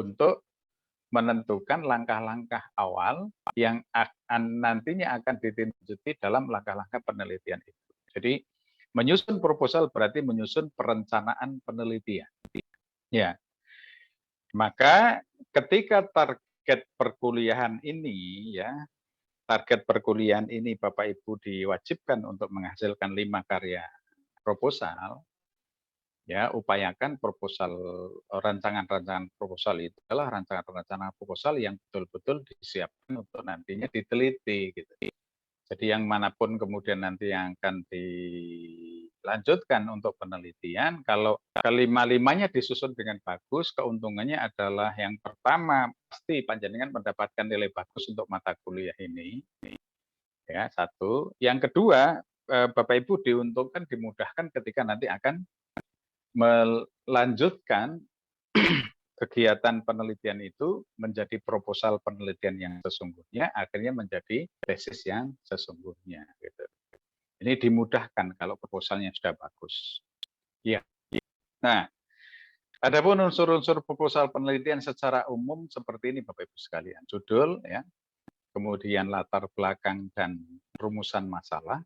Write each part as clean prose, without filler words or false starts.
untuk menentukan langkah-langkah awal yang nantinya akan ditindaklanjuti dalam langkah-langkah penelitian itu. Jadi menyusun proposal berarti menyusun perencanaan penelitian. Ya, maka ketika target perkuliahan ini target perkuliahan ini Bapak Ibu diwajibkan untuk menghasilkan 5 karya proposal, ya upayakan rancangan-rancangan proposal itu adalah rancangan-rancangan proposal yang betul-betul disiapkan untuk nantinya diteliti gitu. Jadi yang manapun kemudian nanti yang akan dilanjutkan untuk penelitian, kalau kelima-limanya disusun dengan bagus, keuntungannya adalah yang pertama pasti panjenengan mendapatkan nilai bagus untuk mata kuliah ini, ya satu. Yang kedua, Bapak Ibu diuntungkan dimudahkan ketika nanti akan melanjutkan kegiatan penelitian itu menjadi proposal penelitian yang sesungguhnya, akhirnya menjadi tesis yang sesungguhnya. Gitu. Ini dimudahkan kalau proposalnya sudah bagus. Ya. Nah, adapun unsur-unsur proposal penelitian secara umum seperti ini, Bapak Ibu sekalian. Judul, ya, kemudian latar belakang dan rumusan masalah,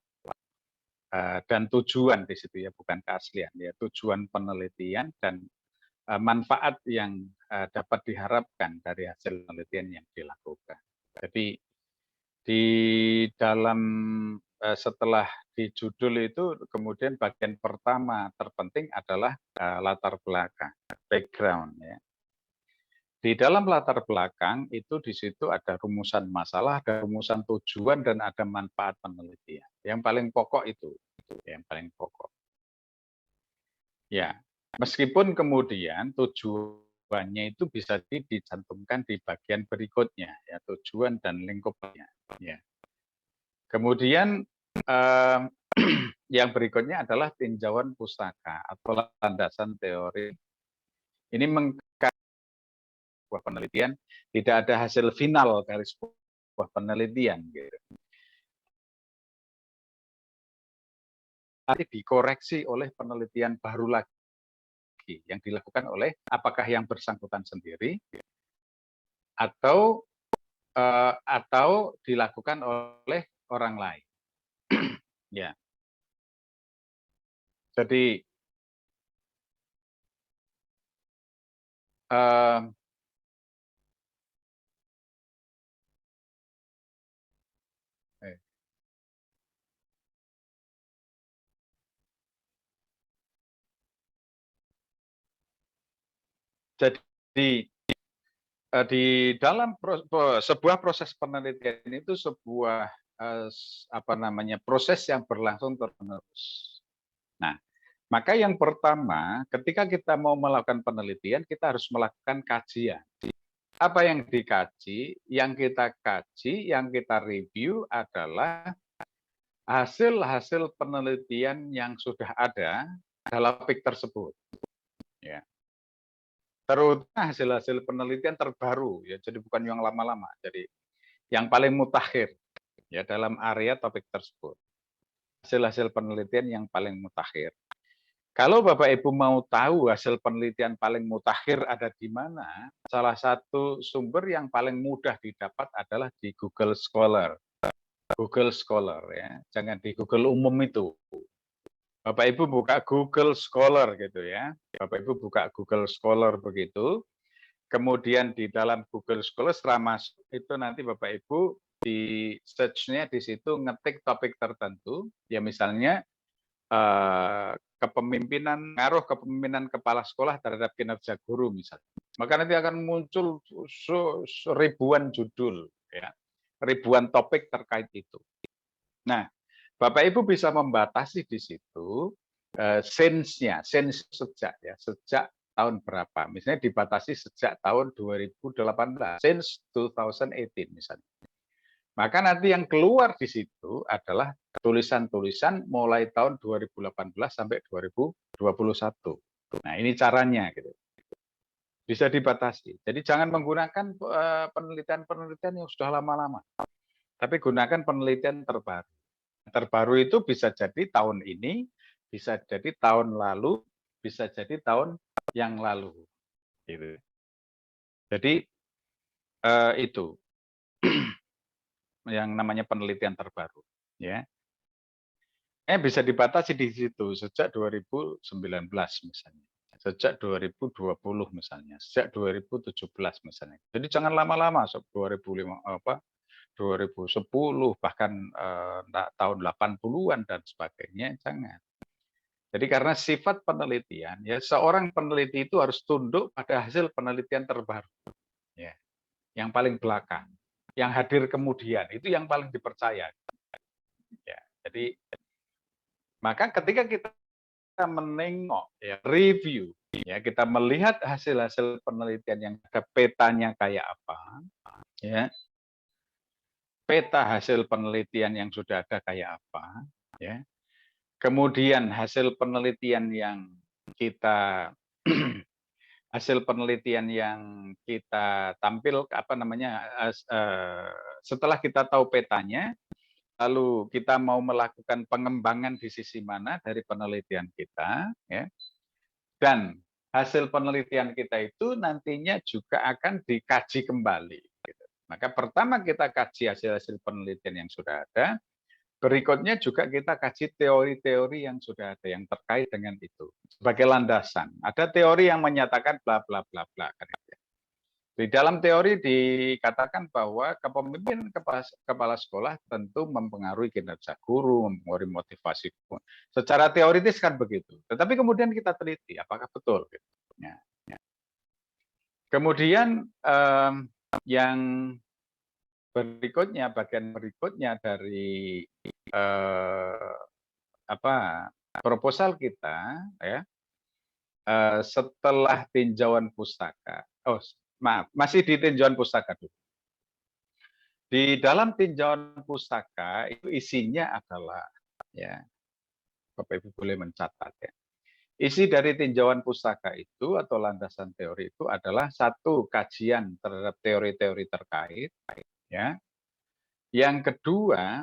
dan tujuan di situ ya, bukan keaslian ya, tujuan penelitian dan manfaat yang dapat diharapkan dari hasil penelitian yang dilakukan. Jadi di dalam setelah di judul itu kemudian bagian pertama terpenting adalah latar belakang, background ya. Di dalam latar belakang itu di situ ada rumusan masalah, ada rumusan tujuan dan ada manfaat penelitian. Yang paling pokok itu yang paling pokok. Ya, meskipun kemudian tujuannya itu bisa dicantumkan di bagian berikutnya, ya tujuan dan lingkupnya. Ya. Kemudian yang berikutnya adalah tinjauan pustaka atau landasan teori. Ini sebuah penelitian tidak ada hasil final dari sebuah penelitian. Gitu. Nanti dikoreksi oleh penelitian baru lagi yang dilakukan oleh apakah yang bersangkutan sendiri atau dilakukan oleh orang lain. Ya. Jadi jadi di dalam sebuah proses penelitian itu sebuah proses yang berlangsung terus-menerus. Nah, maka yang pertama, ketika kita mau melakukan penelitian, kita harus melakukan kajian. Apa yang dikaji? Yang kita kaji, yang kita review adalah hasil-hasil penelitian yang sudah ada dalam topik tersebut. Ya. Terutama hasil-hasil penelitian terbaru, ya, jadi bukan yang lama-lama. Jadi yang paling mutakhir ya dalam area topik tersebut. Hasil-hasil penelitian yang paling mutakhir. Kalau Bapak Ibu mau tahu hasil penelitian paling mutakhir ada di mana, salah satu sumber yang paling mudah didapat adalah di Google Scholar. Google Scholar ya, jangan di Google umum itu. Bapak Ibu buka Google Scholar gitu ya. Bapak Ibu buka Google Scholar begitu. Kemudian di dalam Google Scholar setelah masuk itu nanti Bapak Ibu di search-nya di situ ngetik topik tertentu, ya misalnya ngaruh kepemimpinan kepala sekolah terhadap kinerja guru misalnya. Maka nanti akan muncul ribuan judul, ya, ribuan topik terkait itu. Nah, Bapak Ibu bisa membatasi di situ sense-nya, sense sejak tahun berapa. Misalnya dibatasi sejak tahun 2018, since 2018 misalnya. Maka nanti yang keluar di situ adalah tulisan-tulisan mulai tahun 2018 sampai 2021. Nah, ini caranya gitu. Bisa dibatasi. Jadi jangan menggunakan penelitian-penelitian yang sudah lama-lama. Tapi gunakan penelitian terbaru. Terbaru itu bisa jadi tahun ini, bisa jadi tahun lalu, bisa jadi tahun yang lalu. Gitu. Jadi itu yang namanya penelitian terbaru, ya. Bisa dibatasi di situ sejak 2019 misalnya, sejak 2020 misalnya, sejak 2017 misalnya. Jadi jangan lama-lama, 2010 bahkan tahun 80-an dan sebagainya, jangan. Jadi karena sifat penelitian, ya seorang peneliti itu harus tunduk pada hasil penelitian terbaru, ya, yang paling belakang, yang hadir kemudian itu yang paling dipercaya. Ya, jadi maka ketika kita menengok, ya, review, ya, kita melihat hasil-hasil penelitian yang ada petanya kayak apa, ya, peta hasil penelitian yang sudah ada kayak apa, ya, kemudian hasil penelitian yang kita hasil penelitian yang kita tampil apa namanya setelah kita tahu petanya, lalu kita mau melakukan pengembangan di sisi mana dari penelitian kita, ya, dan hasil penelitian kita itu nantinya juga akan dikaji kembali. Gitu. Maka pertama kita kaji hasil-hasil penelitian yang sudah ada, berikutnya juga kita kaji teori-teori yang sudah ada yang terkait dengan itu sebagai landasan. Ada teori yang menyatakan bla bla bla bla. Di dalam teori dikatakan bahwa kepemimpinan kepala sekolah tentu mempengaruhi kinerja guru, mempengaruhi motivasi guru. Secara teoritis kan begitu. Tetapi kemudian kita teliti apakah betul. Gitu. Ya. Kemudian yang berikutnya, bagian berikutnya dari proposal kita, ya, setelah tinjauan pustaka. Oh, maaf, masih di tinjauan pustaka dulu. Di dalam tinjauan pustaka itu isinya adalah, ya, Bapak Ibu boleh mencatat, ya. Isi dari tinjauan pustaka itu atau landasan teori itu adalah satu, kajian terhadap teori-teori terkait, ya. Yang kedua,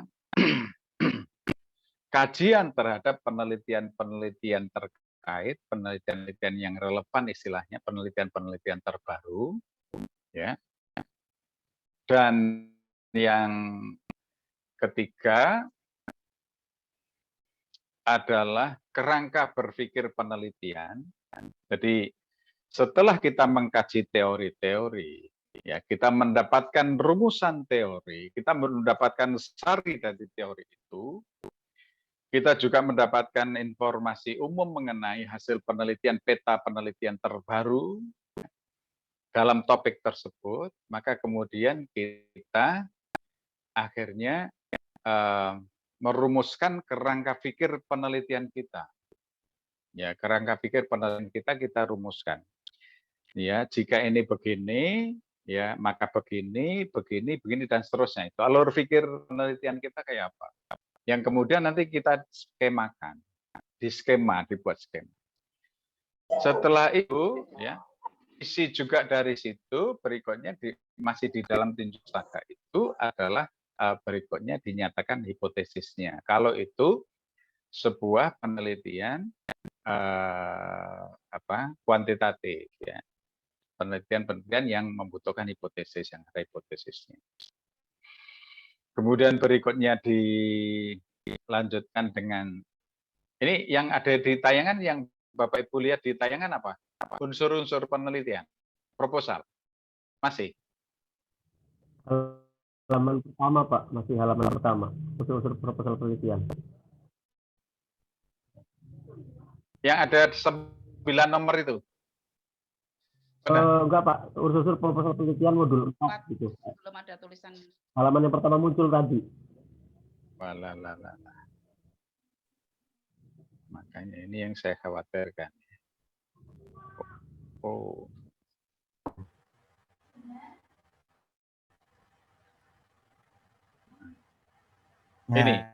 kajian terhadap penelitian-penelitian terkait, penelitian-penelitian yang relevan istilahnya, penelitian-penelitian terbaru, ya. Dan yang ketiga adalah kerangka berpikir penelitian. Jadi setelah kita mengkaji teori-teori, ya, kita mendapatkan rumusan teori, kita mendapatkan sari dari teori itu, kita juga mendapatkan informasi umum mengenai hasil penelitian, peta penelitian terbaru dalam topik tersebut, maka kemudian kita akhirnya merumuskan kerangka pikir penelitian kita. Ya, kerangka pikir penelitian kita rumuskan. Ya, jika ini begini, ya, maka begini, begini, begini dan seterusnya. Itu alur pikir penelitian kita kayak apa. Yang kemudian nanti kita skemakan, dibuat skema. Setelah itu, ya, isi juga dari situ berikutnya masih di dalam tinjau pustaka itu adalah berikutnya dinyatakan hipotesisnya. Kalau itu sebuah penelitian kuantitatif, ya, penelitian yang membutuhkan hipotesis, yang ada hipotesisnya. Kemudian berikutnya dilanjutkan dengan ini yang ada di tayangan, yang Bapak Ibu lihat di tayangan apa? Unsur-unsur penelitian, proposal, masih. Halaman pertama, Pak, masih halaman pertama, unsur-unsur proposal penelitian. Yang ada 9 nomor itu. Enggak, Pak, unsur-unsur proposal penelitian modul 4 gitu. Belum ada tulisan. Halaman yang pertama muncul tadi. Walah. Makanya ini yang saya khawatirkan. Oh. Ini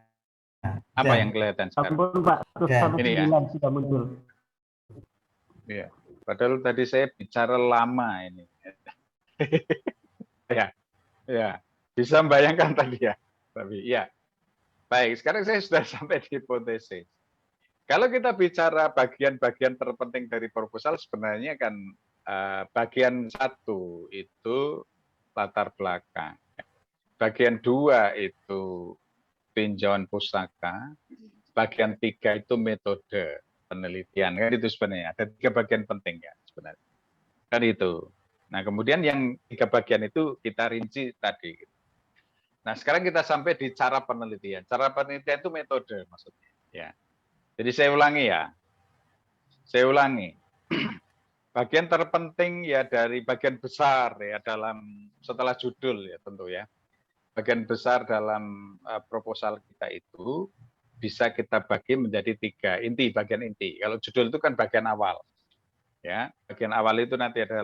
apa yang kelihatan sekarang? Ampun, Pak, ini ya. Sudah muncul. Iya. Padahal tadi saya bicara lama ini. ya. Bisa membayangkan tadi ya. Tapi ya. Baik, sekarang saya sudah sampai di hipotesis. Kalau kita bicara bagian-bagian terpenting dari proposal, sebenarnya kan bagian 1 itu latar belakang. Bagian 2 itu tinjauan pustaka. Bagian 3 itu metode penelitian. Kan itu sebenarnya. Ada 3 bagian penting ya sebenarnya. Kan itu. Nah, kemudian yang 3 bagian itu kita rinci tadi. Nah, sekarang kita sampai di cara penelitian. Cara penelitian itu metode maksudnya. Ya. Jadi saya ulangi ya. Saya ulangi. Bagian terpenting ya dari bagian besar ya dalam setelah judul ya tentu ya. Bagian besar dalam proposal kita itu bisa kita bagi menjadi 3 inti, bagian inti. Kalau judul itu kan bagian awal. Ya, bagian awal itu nanti ada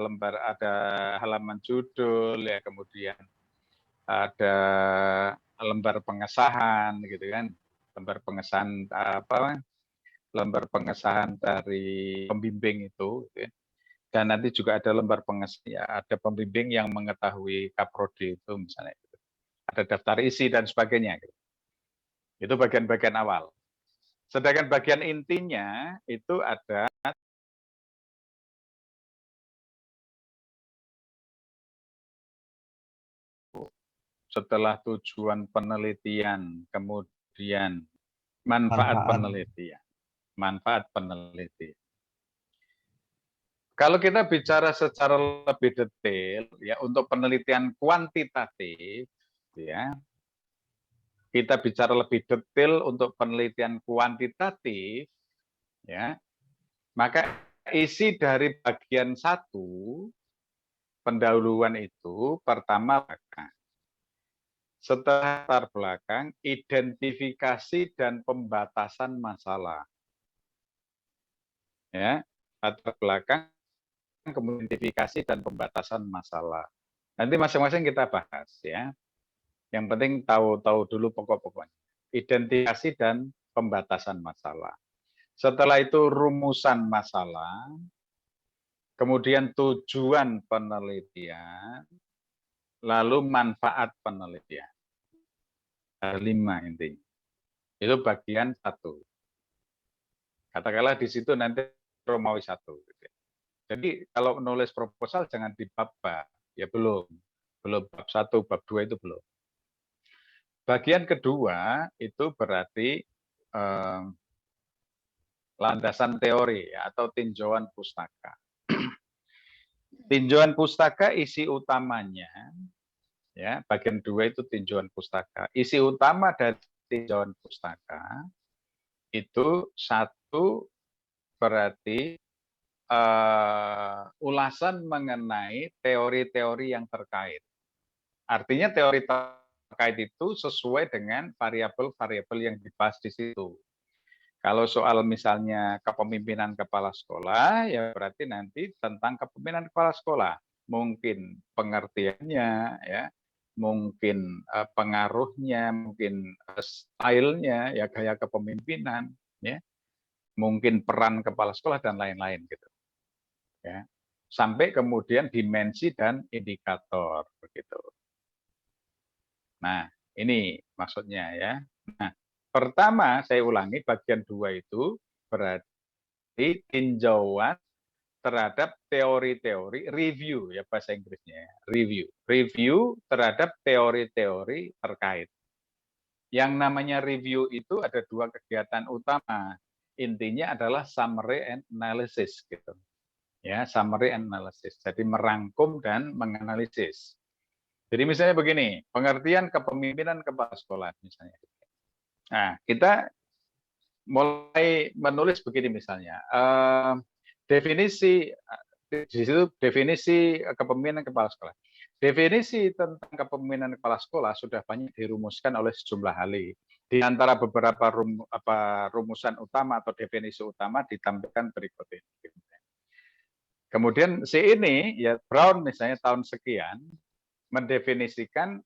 halaman judul ya, kemudian ada lembar pengesahan gitu kan. Lembar pengesahan lembar pengesahan dari pembimbing itu gitu ya. Dan nanti juga ada lembar pengesahan ya, ada pembimbing yang mengetahui kaprodi itu misalnya gitu. Ada daftar isi dan sebagainya gitu. Itu bagian-bagian awal. Sedangkan bagian intinya itu ada setelah tujuan penelitian, kemudian manfaat penelitian. Manfaat penelitian. Kalau kita bicara secara lebih detail ya untuk penelitian kuantitatif ya. Kita bicara lebih detail untuk penelitian kuantitatif ya. Maka isi dari bagian 1 pendahuluan itu pertama setelah latar belakang, identifikasi dan pembatasan masalah. Ya, latar belakang, kemudian identifikasi dan pembatasan masalah. Nanti masing-masing kita bahas ya. Yang penting tahu dulu pokok-pokoknya. Identifikasi dan pembatasan masalah. Setelah itu rumusan masalah, kemudian tujuan penelitian, lalu manfaat penelitian. Ada 5 intinya. Itu bagian 1. Katakanlah di situ nanti Romawi 1. Jadi kalau menulis proposal jangan di bab-bab. Ya belum. Belum bab 1, bab 2 itu belum. Bagian kedua itu berarti landasan teori atau tinjauan pustaka. Tinjauan pustaka isi utamanya ya, bagian 2 itu tinjauan pustaka. Isi utama dari tinjauan pustaka itu 1 berarti ulasan mengenai teori-teori yang terkait. Artinya teori terkait itu sesuai dengan variabel-variabel yang dibahas di situ. Kalau soal misalnya kepemimpinan kepala sekolah, ya berarti nanti tentang kepemimpinan kepala sekolah. Mungkin pengertiannya, ya, mungkin pengaruhnya, mungkin stylenya, ya gaya kepemimpinan, ya, mungkin peran kepala sekolah dan lain-lain gitu. Ya. Sampai kemudian dimensi dan indikator begitu. Nah, ini maksudnya ya. Nah, pertama saya ulangi bagian 2 itu berarti tinjauan terhadap teori-teori review ya bahasa Inggrisnya, review terhadap teori-teori terkait. Yang namanya review itu ada 2 kegiatan utama. Intinya adalah summary and analysis gitu. Ya, summary and analysis. Jadi merangkum dan menganalisis. Jadi misalnya begini, pengertian kepemimpinan kepala sekolah misalnya. Nah, kita mulai menulis begini misalnya, definisi di situ definisi kepemimpinan kepala sekolah. Definisi tentang kepemimpinan kepala sekolah sudah banyak dirumuskan oleh sejumlah ahli. Di antara beberapa rumusan utama atau definisi utama ditampilkan berikut ini. Kemudian si ini ya Brown misalnya tahun sekian mendefinisikan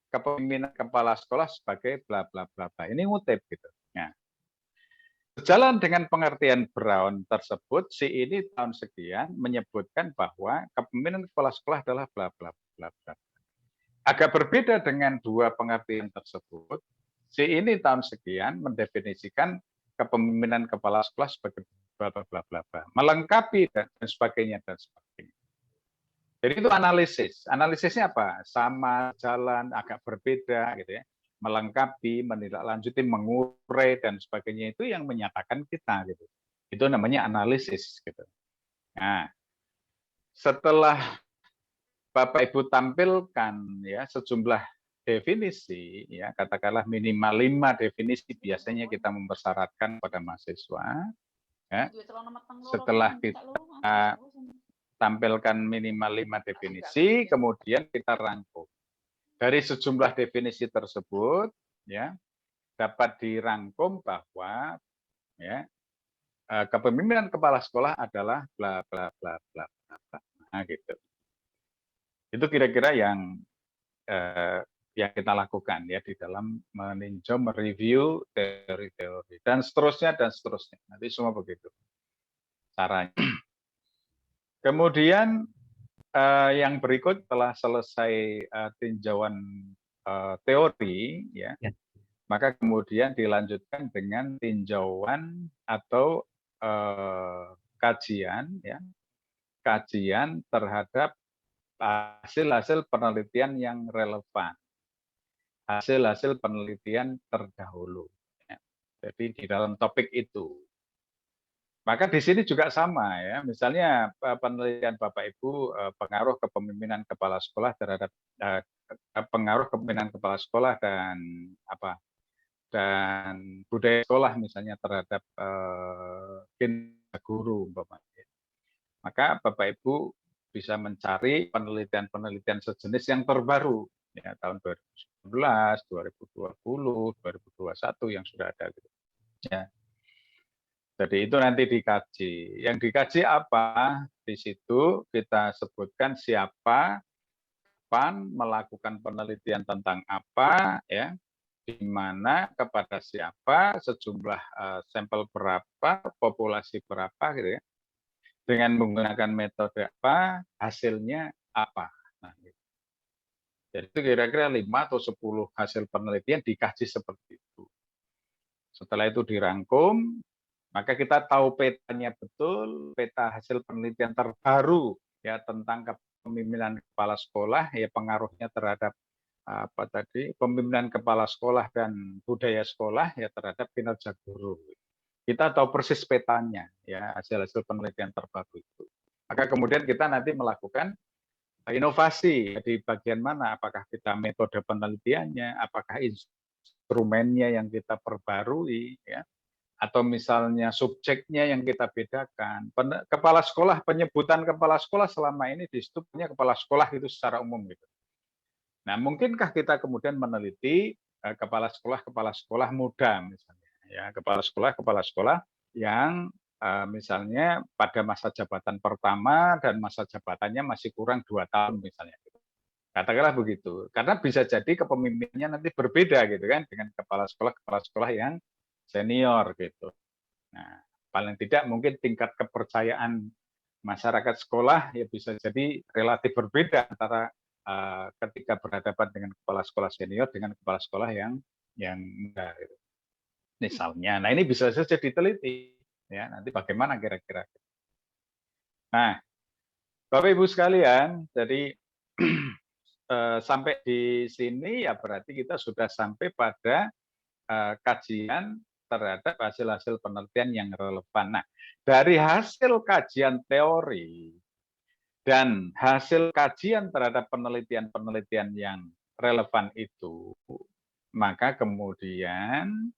kepemimpinan kepala sekolah sebagai bla bla bla bla. Ini ngutip gitu. Nah, sejalan dengan pengertian Brown tersebut, si ini tahun sekian menyebutkan bahwa kepemimpinan kepala sekolah adalah bla bla bla bla. Agak berbeda dengan 2 pengertian tersebut, si ini tahun sekian mendefinisikan kepemimpinan kepala sekolah sebagai bla bla bla bla bla, melengkapi dan sebagainya dan sebagainya. Jadi itu analisis. Analisisnya apa? Sama, jalan, agak berbeda, gitu ya. Melengkapi, menindaklanjuti, mengurai dan sebagainya itu yang menyatakan kita, gitu. Itu namanya analisis, gitu. Nah, setelah Bapak Ibu tampilkan ya sejumlah definisi, ya katakanlah minimal 5 definisi biasanya kita mempersyaratkan pada mahasiswa. Ya. Setelah kita tampilkan minimal 5 definisi, kemudian kita rangkum. Dari sejumlah definisi tersebut, ya dapat dirangkum bahwa ya kepemimpinan kepala sekolah adalah bla bla bla bla bla bla. Nah, gitu. Itu kira-kira yang kita lakukan ya di dalam meninjau, mereview teori-teori dan seterusnya dan seterusnya. Nanti semua begitu caranya. Kemudian yang berikut telah selesai tinjauan teori, ya, maka kemudian dilanjutkan dengan tinjauan atau kajian, ya, kajian terhadap hasil-hasil penelitian yang relevan, hasil-hasil penelitian terdahulu. Ya. Jadi di dalam topik itu. Maka di sini juga sama ya, misalnya penelitian Bapak Ibu pengaruh kepemimpinan kepala sekolah terhadap pengaruh kepemimpinan kepala sekolah dan budaya sekolah misalnya terhadap kinerja guru umpamanya. Maka Bapak Ibu bisa mencari penelitian-penelitian sejenis yang terbaru ya tahun 2019, 2020, 2021 yang sudah ada gitu. Ya. Jadi itu nanti dikaji. Yang dikaji apa? Di situ kita sebutkan siapa, kapan melakukan penelitian tentang apa, ya, di mana, kepada siapa, sejumlah sampel berapa, populasi berapa, gitu ya. Dengan menggunakan metode apa, hasilnya apa. Nah, gitu. Jadi itu kira-kira 5 atau 10 hasil penelitian dikaji seperti itu. Setelah itu dirangkum, maka kita tahu petanya betul, peta hasil penelitian terbaru ya tentang kepemimpinan kepala sekolah, ya pengaruhnya terhadap pemimpinan kepala sekolah dan budaya sekolah ya terhadap kinerja guru. Kita tahu persis petanya ya hasil-hasil penelitian terbaru itu. Maka kemudian kita nanti melakukan inovasi di bagian mana, apakah kita metode penelitiannya, apakah instrumennya yang kita perbarui, ya, atau misalnya subjeknya yang kita bedakan. Kepala sekolah, penyebutan kepala sekolah selama ini disebutnya kepala sekolah itu secara umum gitu. Nah, mungkinkah kita kemudian meneliti kepala sekolah muda misalnya, ya kepala sekolah yang misalnya pada masa jabatan pertama dan masa jabatannya masih kurang 2 tahun misalnya. Katakanlah begitu. Karena bisa jadi kepemimpinannya nanti berbeda gitu kan dengan kepala sekolah yang senior gitu. Nah, paling tidak mungkin tingkat kepercayaan masyarakat sekolah ya bisa jadi relatif berbeda antara ketika berhadapan dengan kepala sekolah senior dengan kepala sekolah yang muda gitu. Misalnya. Nah, ini bisa saja diteliti ya, nanti bagaimana kira-kira. Nah, Bapak Ibu sekalian, jadi sampai di sini ya berarti kita sudah sampai pada kajian terhadap hasil-hasil penelitian yang relevan. Nah, dari hasil kajian teori dan hasil kajian terhadap penelitian-penelitian yang relevan itu, maka kemudian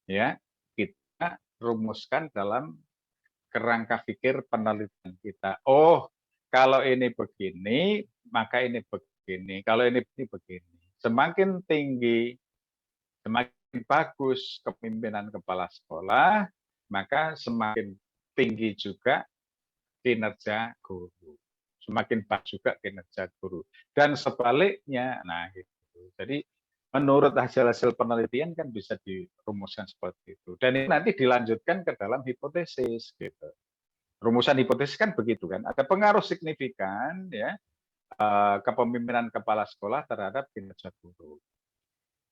ya kita rumuskan dalam kerangka pikir penelitian kita. Oh, kalau ini begini, maka ini begini. Kalau ini begini. Semakin tinggi, semakin bagus kepemimpinan kepala sekolah, maka semakin tinggi juga kinerja guru. Semakin bagus juga kinerja guru. Dan sebaliknya, nah gitu. Jadi menurut hasil-hasil penelitian kan bisa dirumuskan seperti itu. Dan ini nanti dilanjutkan ke dalam hipotesis gitu. Rumusan hipotesis kan begitu kan, ada pengaruh signifikan ya kepemimpinan kepala sekolah terhadap kinerja guru.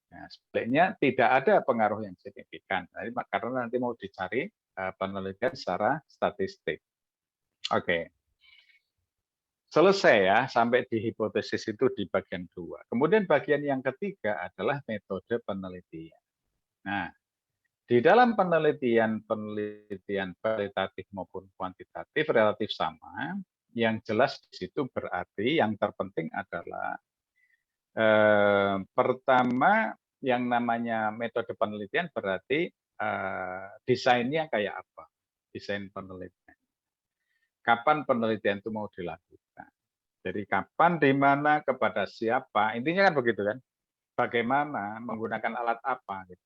Nah, sebaliknya tidak ada pengaruh yang signifikan, karena nanti mau dicari penelitian secara statistik. Oke. Selesai ya, sampai di hipotesis itu di bagian 2. Kemudian bagian yang ketiga adalah metode penelitian. Nah, di dalam penelitian kualitatif maupun kuantitatif relatif sama. Yang jelas di situ berarti yang terpenting adalah pertama yang namanya metode penelitian berarti desainnya kayak apa? Desain penelitian. Kapan penelitian itu mau dilakukan? Jadi kapan, di mana, kepada siapa? Intinya kan begitu kan? Bagaimana, menggunakan alat apa? Gitu.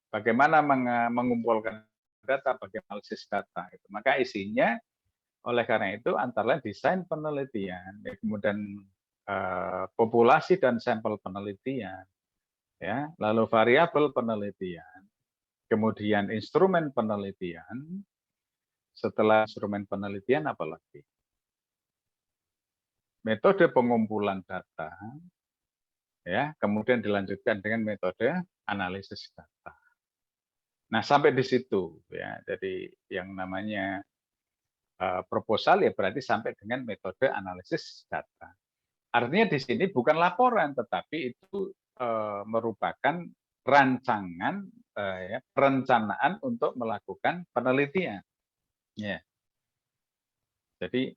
Bagaimana mengumpulkan data, bagaimana analisis data. Gitu. Maka isinya oleh karena itu antara lain desain penelitian, ya, kemudian populasi dan sampel penelitian, ya, lalu variabel penelitian, kemudian instrumen penelitian. Setelah instrumen penelitian apalagi? Metode pengumpulan data, ya, kemudian dilanjutkan dengan metode analisis data. Nah, sampai di situ ya. Jadi yang namanya proposal ya berarti sampai dengan metode analisis data. Artinya di sini bukan laporan, tetapi itu merupakan rancangan, ya, perencanaan untuk melakukan penelitian. Ya. Jadi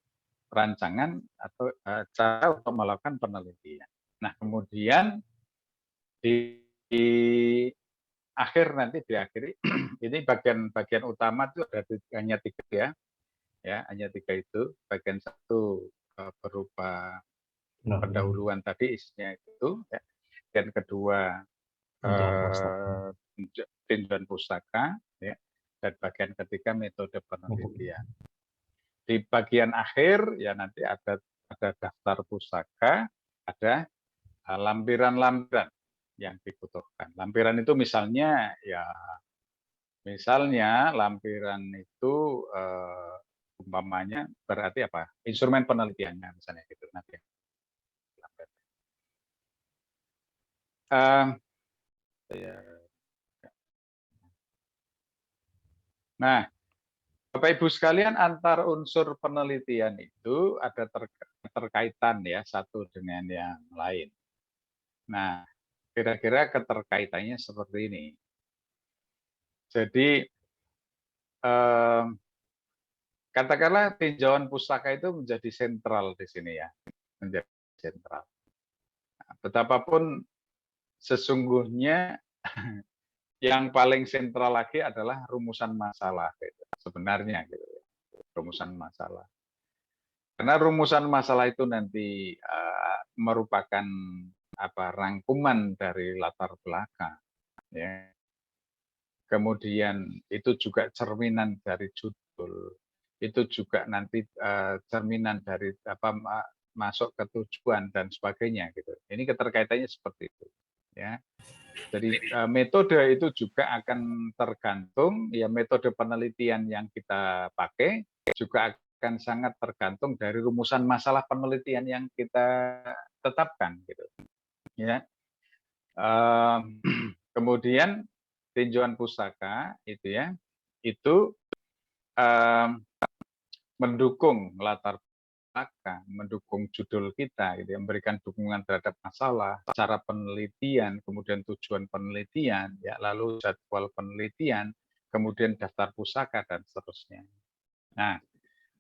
rancangan atau cara untuk melakukan penelitian. Nah, kemudian di akhir nanti diakhiri ini bagian utama itu ada hanya 3 ya, hanya 3 itu. Bagian 1 berupa pendahuluan tadi isinya itu, ya. Bagian kedua tinjauan pustaka, ya. Dan bagian ketiga metode penelitian. Di bagian akhir ya nanti ada daftar pustaka, ada lampiran-lampiran yang dibutuhkan. Lampiran itu misalnya ya lampiran itu umpamanya berarti apa? Instrumen penelitiannya misalnya gitu nanti. Nah, Bapak Ibu sekalian, antar unsur penelitian itu ada keterkaitan ya satu dengan yang lain. Nah, kira-kira keterkaitannya seperti ini. Jadi katakanlah tinjauan pustaka itu menjadi sentral di sini ya, menjadi sentral. Nah, betapapun sesungguhnya yang paling sentral lagi adalah rumusan masalah gitu. Sebenarnya gitu, rumusan masalah. Karena rumusan masalah itu nanti merupakan rangkuman dari latar belakang, ya. Kemudian itu juga cerminan dari judul, itu juga nanti cerminan dari masuk ke tujuan dan sebagainya gitu. Ini keterkaitannya seperti itu, ya. Jadi metode itu juga akan tergantung, ya, metode penelitian yang kita pakai juga akan sangat tergantung dari rumusan masalah penelitian yang kita tetapkan, gitu. Ya. Kemudian tinjauan pustaka itu ya, itu mendukung latar belakang, mendukung judul kita, gitu, memberikan dukungan terhadap masalah, cara penelitian, kemudian tujuan penelitian, ya, lalu jadwal penelitian, kemudian daftar pustaka dan seterusnya. Nah,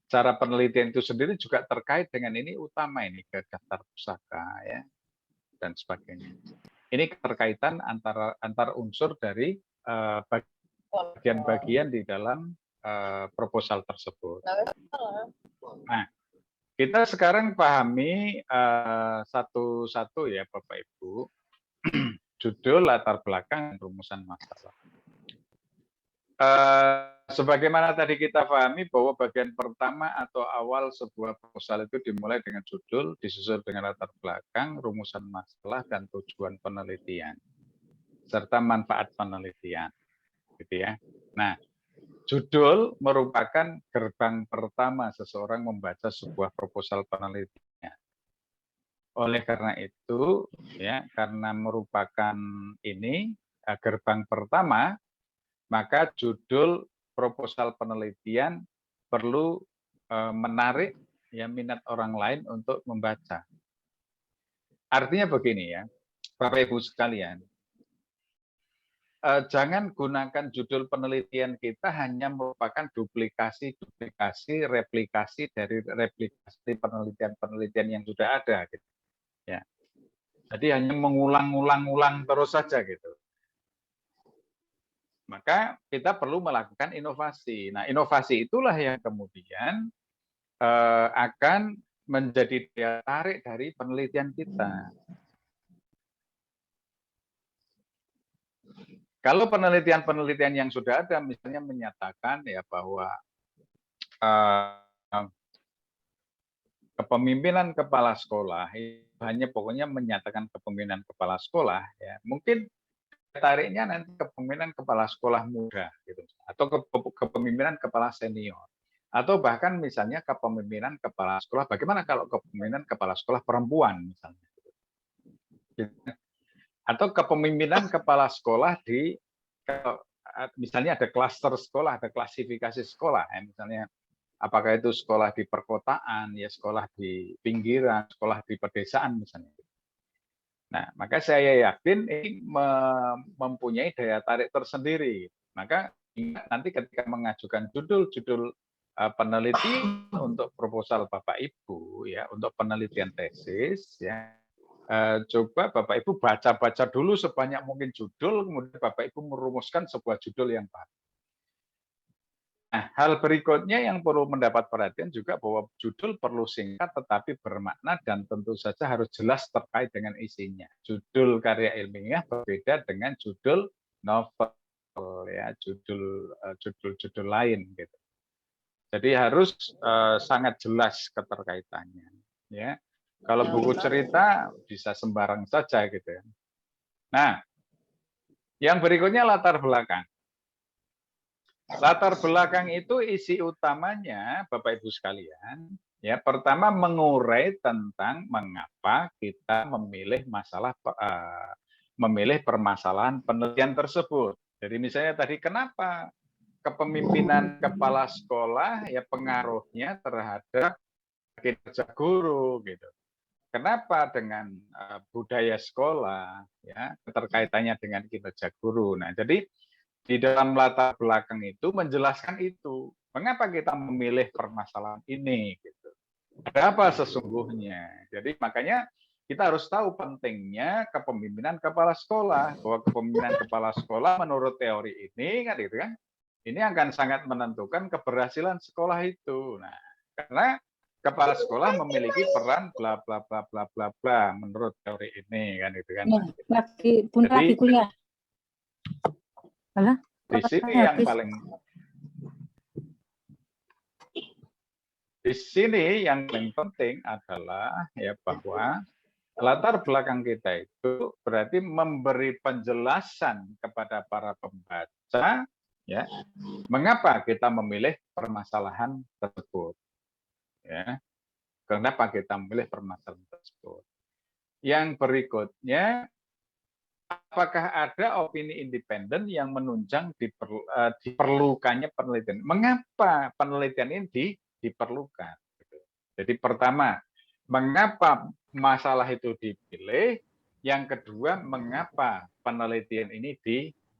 cara penelitian itu sendiri juga terkait dengan ini utama ini ke daftar pustaka ya dan sebagainya. Ini keterkaitan antar unsur dari bagian-bagian di dalam proposal tersebut. Nah, kita sekarang pahami satu-satu ya Bapak Ibu, judul, latar belakang, rumusan masalah. Sebagaimana tadi kita pahami bahwa bagian pertama atau awal sebuah proposal itu dimulai dengan judul, disusul dengan latar belakang, rumusan masalah, dan tujuan penelitian, serta manfaat penelitian. Gitu ya. Nah, judul merupakan gerbang pertama seseorang membaca sebuah proposal penelitian. Oleh karena itu, ya, karena merupakan ini gerbang pertama, maka judul proposal penelitian perlu menarik ya minat orang lain untuk membaca. Artinya begini ya, Bapak Ibu sekalian, jangan gunakan judul penelitian kita hanya merupakan duplikasi, replikasi dari replikasi penelitian-penelitian yang sudah ada. Gitu. Ya. Jadi hanya mengulang-ulang terus saja gitu. Maka kita perlu melakukan inovasi. Nah, inovasi itulah yang kemudian akan menjadi daya tarik dari penelitian kita. Kalau penelitian-penelitian yang sudah ada, misalnya menyatakan ya bahwa kepemimpinan kepala sekolah itu hanya pokoknya menyatakan kepemimpinan kepala sekolah, ya mungkin tariknya nanti kepemimpinan kepala sekolah muda, gitu, atau kepemimpinan kepala senior, atau bahkan misalnya kepemimpinan kepala sekolah. Bagaimana kalau kepemimpinan kepala sekolah perempuan misalnya, atau kepemimpinan kepala sekolah di misalnya ada klaster sekolah, ada klasifikasi sekolah, ya, misalnya apakah itu sekolah di perkotaan, ya sekolah di pinggiran, sekolah di pedesaan misalnya. Nah, maka saya yakin ini mempunyai daya tarik tersendiri. Maka nanti ketika mengajukan judul-judul peneliti untuk proposal Bapak Ibu, ya untuk penelitian tesis, ya coba Bapak Ibu baca-baca dulu sebanyak mungkin judul, kemudian Bapak Ibu merumuskan sebuah judul yang baru. Nah, hal berikutnya yang perlu mendapat perhatian juga bahwa judul perlu singkat tetapi bermakna dan tentu saja harus jelas terkait dengan isinya. Judul karya ilmiah berbeda dengan judul novel, ya judul lain gitu. Jadi harus sangat jelas keterkaitannya. Ya, kalau buku cerita bisa sembarang saja gitu ya. Nah, yang berikutnya latar belakang. Latar belakang itu isi utamanya, Bapak Ibu sekalian, ya pertama mengurai tentang mengapa kita memilih permasalahan penelitian tersebut. Jadi misalnya tadi kenapa kepemimpinan kepala sekolah ya pengaruhnya terhadap kinerja guru gitu. Kenapa dengan budaya sekolah ya keterkaitannya dengan kinerja guru. Nah, jadi di dalam latar belakang itu menjelaskan itu. Mengapa kita memilih permasalahan ini? Gitu. Ada apa sesungguhnya? Jadi makanya kita harus tahu pentingnya kepemimpinan kepala sekolah. Bahwa kepemimpinan kepala sekolah menurut teori ini kan gitu kan, ini akan sangat menentukan keberhasilan sekolah itu. Nah, karena kepala sekolah memiliki peran bla bla bla bla bla bla menurut teori ini kan gitu kan. Lagi kuliah. Di sini yang paling penting adalah ya bahwa latar belakang kita itu berarti memberi penjelasan kepada para pembaca ya mengapa kita memilih permasalahan tersebut ya kenapa kita memilih permasalahan tersebut. Yang berikutnya, apakah ada opini independen yang menunjang diperlukannya penelitian? Mengapa penelitian ini diperlukan? Jadi pertama, mengapa masalah itu dipilih? Yang kedua, mengapa penelitian ini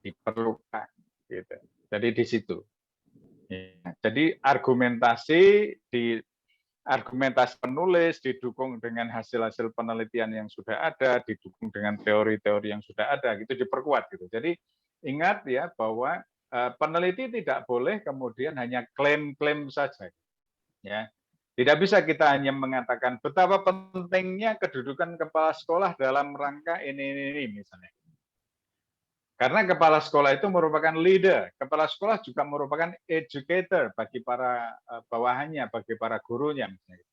diperlukan? Gitu. Jadi di situ. Jadi argumentasi penulis didukung dengan hasil-hasil penelitian yang sudah ada, didukung dengan teori-teori yang sudah ada, gitu diperkuat gitu. Jadi ingat ya bahwa peneliti tidak boleh kemudian hanya klaim-klaim saja, ya. Tidak bisa kita hanya mengatakan betapa pentingnya kedudukan kepala sekolah dalam rangka ini misalnya. Karena kepala sekolah itu merupakan leader, kepala sekolah juga merupakan educator bagi para bawahannya, bagi para gurunya misalnya.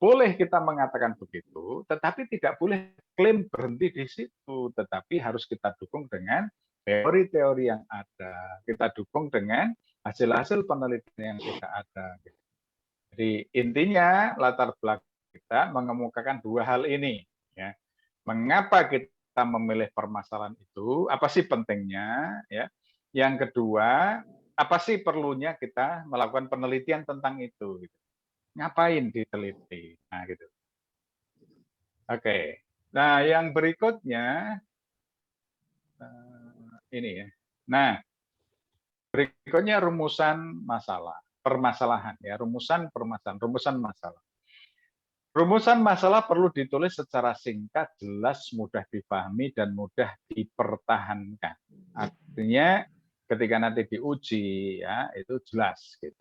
Boleh kita mengatakan begitu, tetapi tidak boleh klaim berhenti di situ, tetapi harus kita dukung dengan teori-teori yang ada, kita dukung dengan hasil-hasil penelitian yang sudah ada. Jadi intinya latar belakang kita mengemukakan dua hal ini. Ya. Mengapa kita memilih permasalahan itu? Apa sih pentingnya? Ya. Yang kedua, apa sih perlunya kita melakukan penelitian tentang itu? Gitu. ngapain diteliti. Nah, gitu. Oke. Nah, yang berikutnya ini ya. Nah, berikutnya rumusan masalah, permasalahan ya, rumusan permasalahan, rumusan masalah. Rumusan masalah perlu ditulis secara singkat, jelas, mudah dipahami, dan mudah dipertahankan. Artinya ketika nanti diuji ya itu jelas gitu.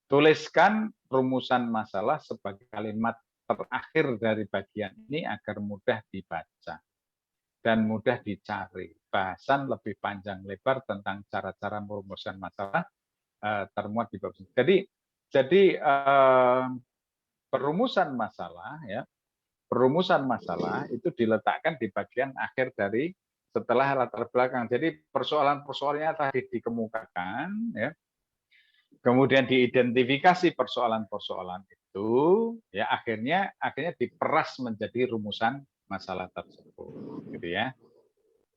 Tuliskan rumusan masalah sebagai kalimat terakhir dari bagian ini agar mudah dibaca dan mudah dicari. Bahasan lebih panjang lebar tentang cara-cara merumuskan masalah termuat di bab ini. Jadi perumusan masalah ya, perumusan masalah itu diletakkan di bagian akhir dari setelah latar belakang. Jadi persoalan-persoalannya tadi dikemukakan ya. Kemudian diidentifikasi persoalan-persoalan itu ya akhirnya diperas menjadi rumusan masalah tersebut gitu ya.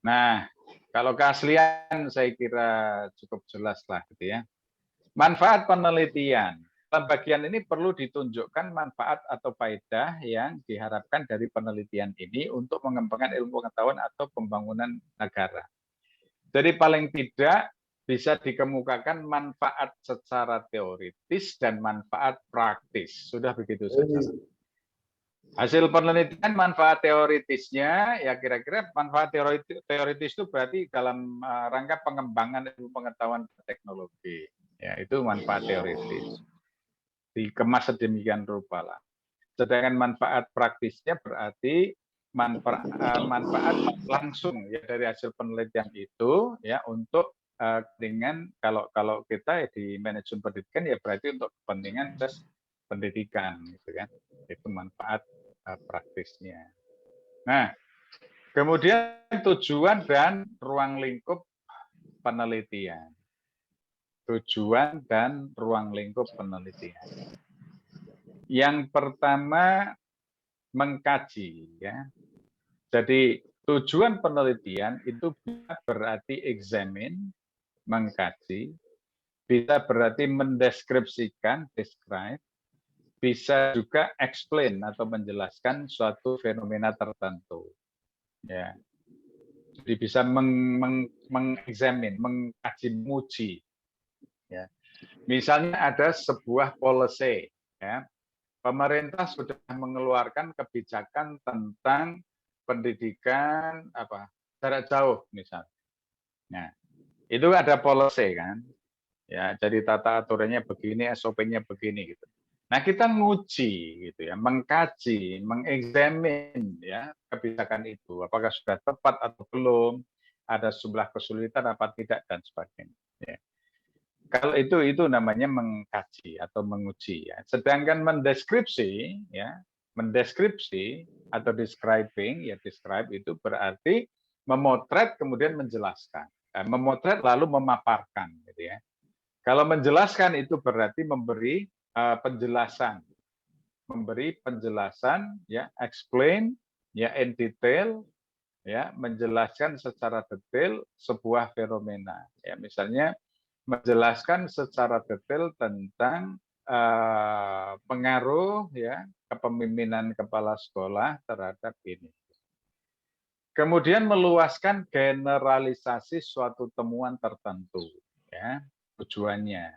Nah, kalau keaslian saya kira cukup jelas lah gitu ya. Manfaat penelitian. Dalam bagian ini perlu ditunjukkan manfaat atau faedah yang diharapkan dari penelitian ini untuk mengembangkan ilmu pengetahuan atau pembangunan negara. Jadi paling tidak bisa dikemukakan manfaat secara teoritis dan manfaat praktis. Sudah begitu saja. Hasil penelitian manfaat teoritisnya ya kira-kira manfaat teoritis itu berarti dalam rangka pengembangan ilmu pengetahuan dan teknologi. Ya, itu manfaat teoritis. Dikemas sedemikian rupa lah. Sedangkan manfaat praktisnya berarti manfaat langsung ya dari hasil penelitian itu ya untuk dengan kalau kita di manajemen pendidikan ya berarti untuk kepentingan proses pendidikan gitu kan. Itu manfaat praktisnya. Nah, kemudian tujuan dan ruang lingkup penelitian. Tujuan dan ruang lingkup penelitian. Yang pertama mengkaji ya. Jadi tujuan penelitian itu bisa berarti examine, mengkaji, bisa berarti mendeskripsikan, describe, bisa juga explain atau menjelaskan suatu fenomena tertentu. Ya. Jadi bisa mengexamine, mengkaji, menguji. Ya. Misalnya ada sebuah policy, ya. Pemerintah sudah mengeluarkan kebijakan tentang pendidikan jarak jauh misalnya. Nah, itu ada policy kan. Ya, jadi tata aturannya begini, SOP-nya begini gitu. Nah, kita nguji gitu ya, mengkaji, mengexamine ya kebijakan itu apakah sudah tepat atau belum, ada sejumlah kesulitan apa tidak dan sebagainya. Ya. Kalau itu namanya mengkaji atau menguji ya. Sedangkan mendeskripsi ya, mendeskripsi atau describing ya describe itu berarti memotret kemudian menjelaskan. Memotret lalu memaparkan gitu ya. Kalau menjelaskan itu berarti memberi penjelasan. Memberi penjelasan ya, explain ya in detail ya, menjelaskan secara detail sebuah fenomena. Ya, misalnya menjelaskan secara detail tentang pengaruh ya kepemimpinan kepala sekolah terhadap ini. Kemudian meluaskan generalisasi suatu temuan tertentu ya tujuannya.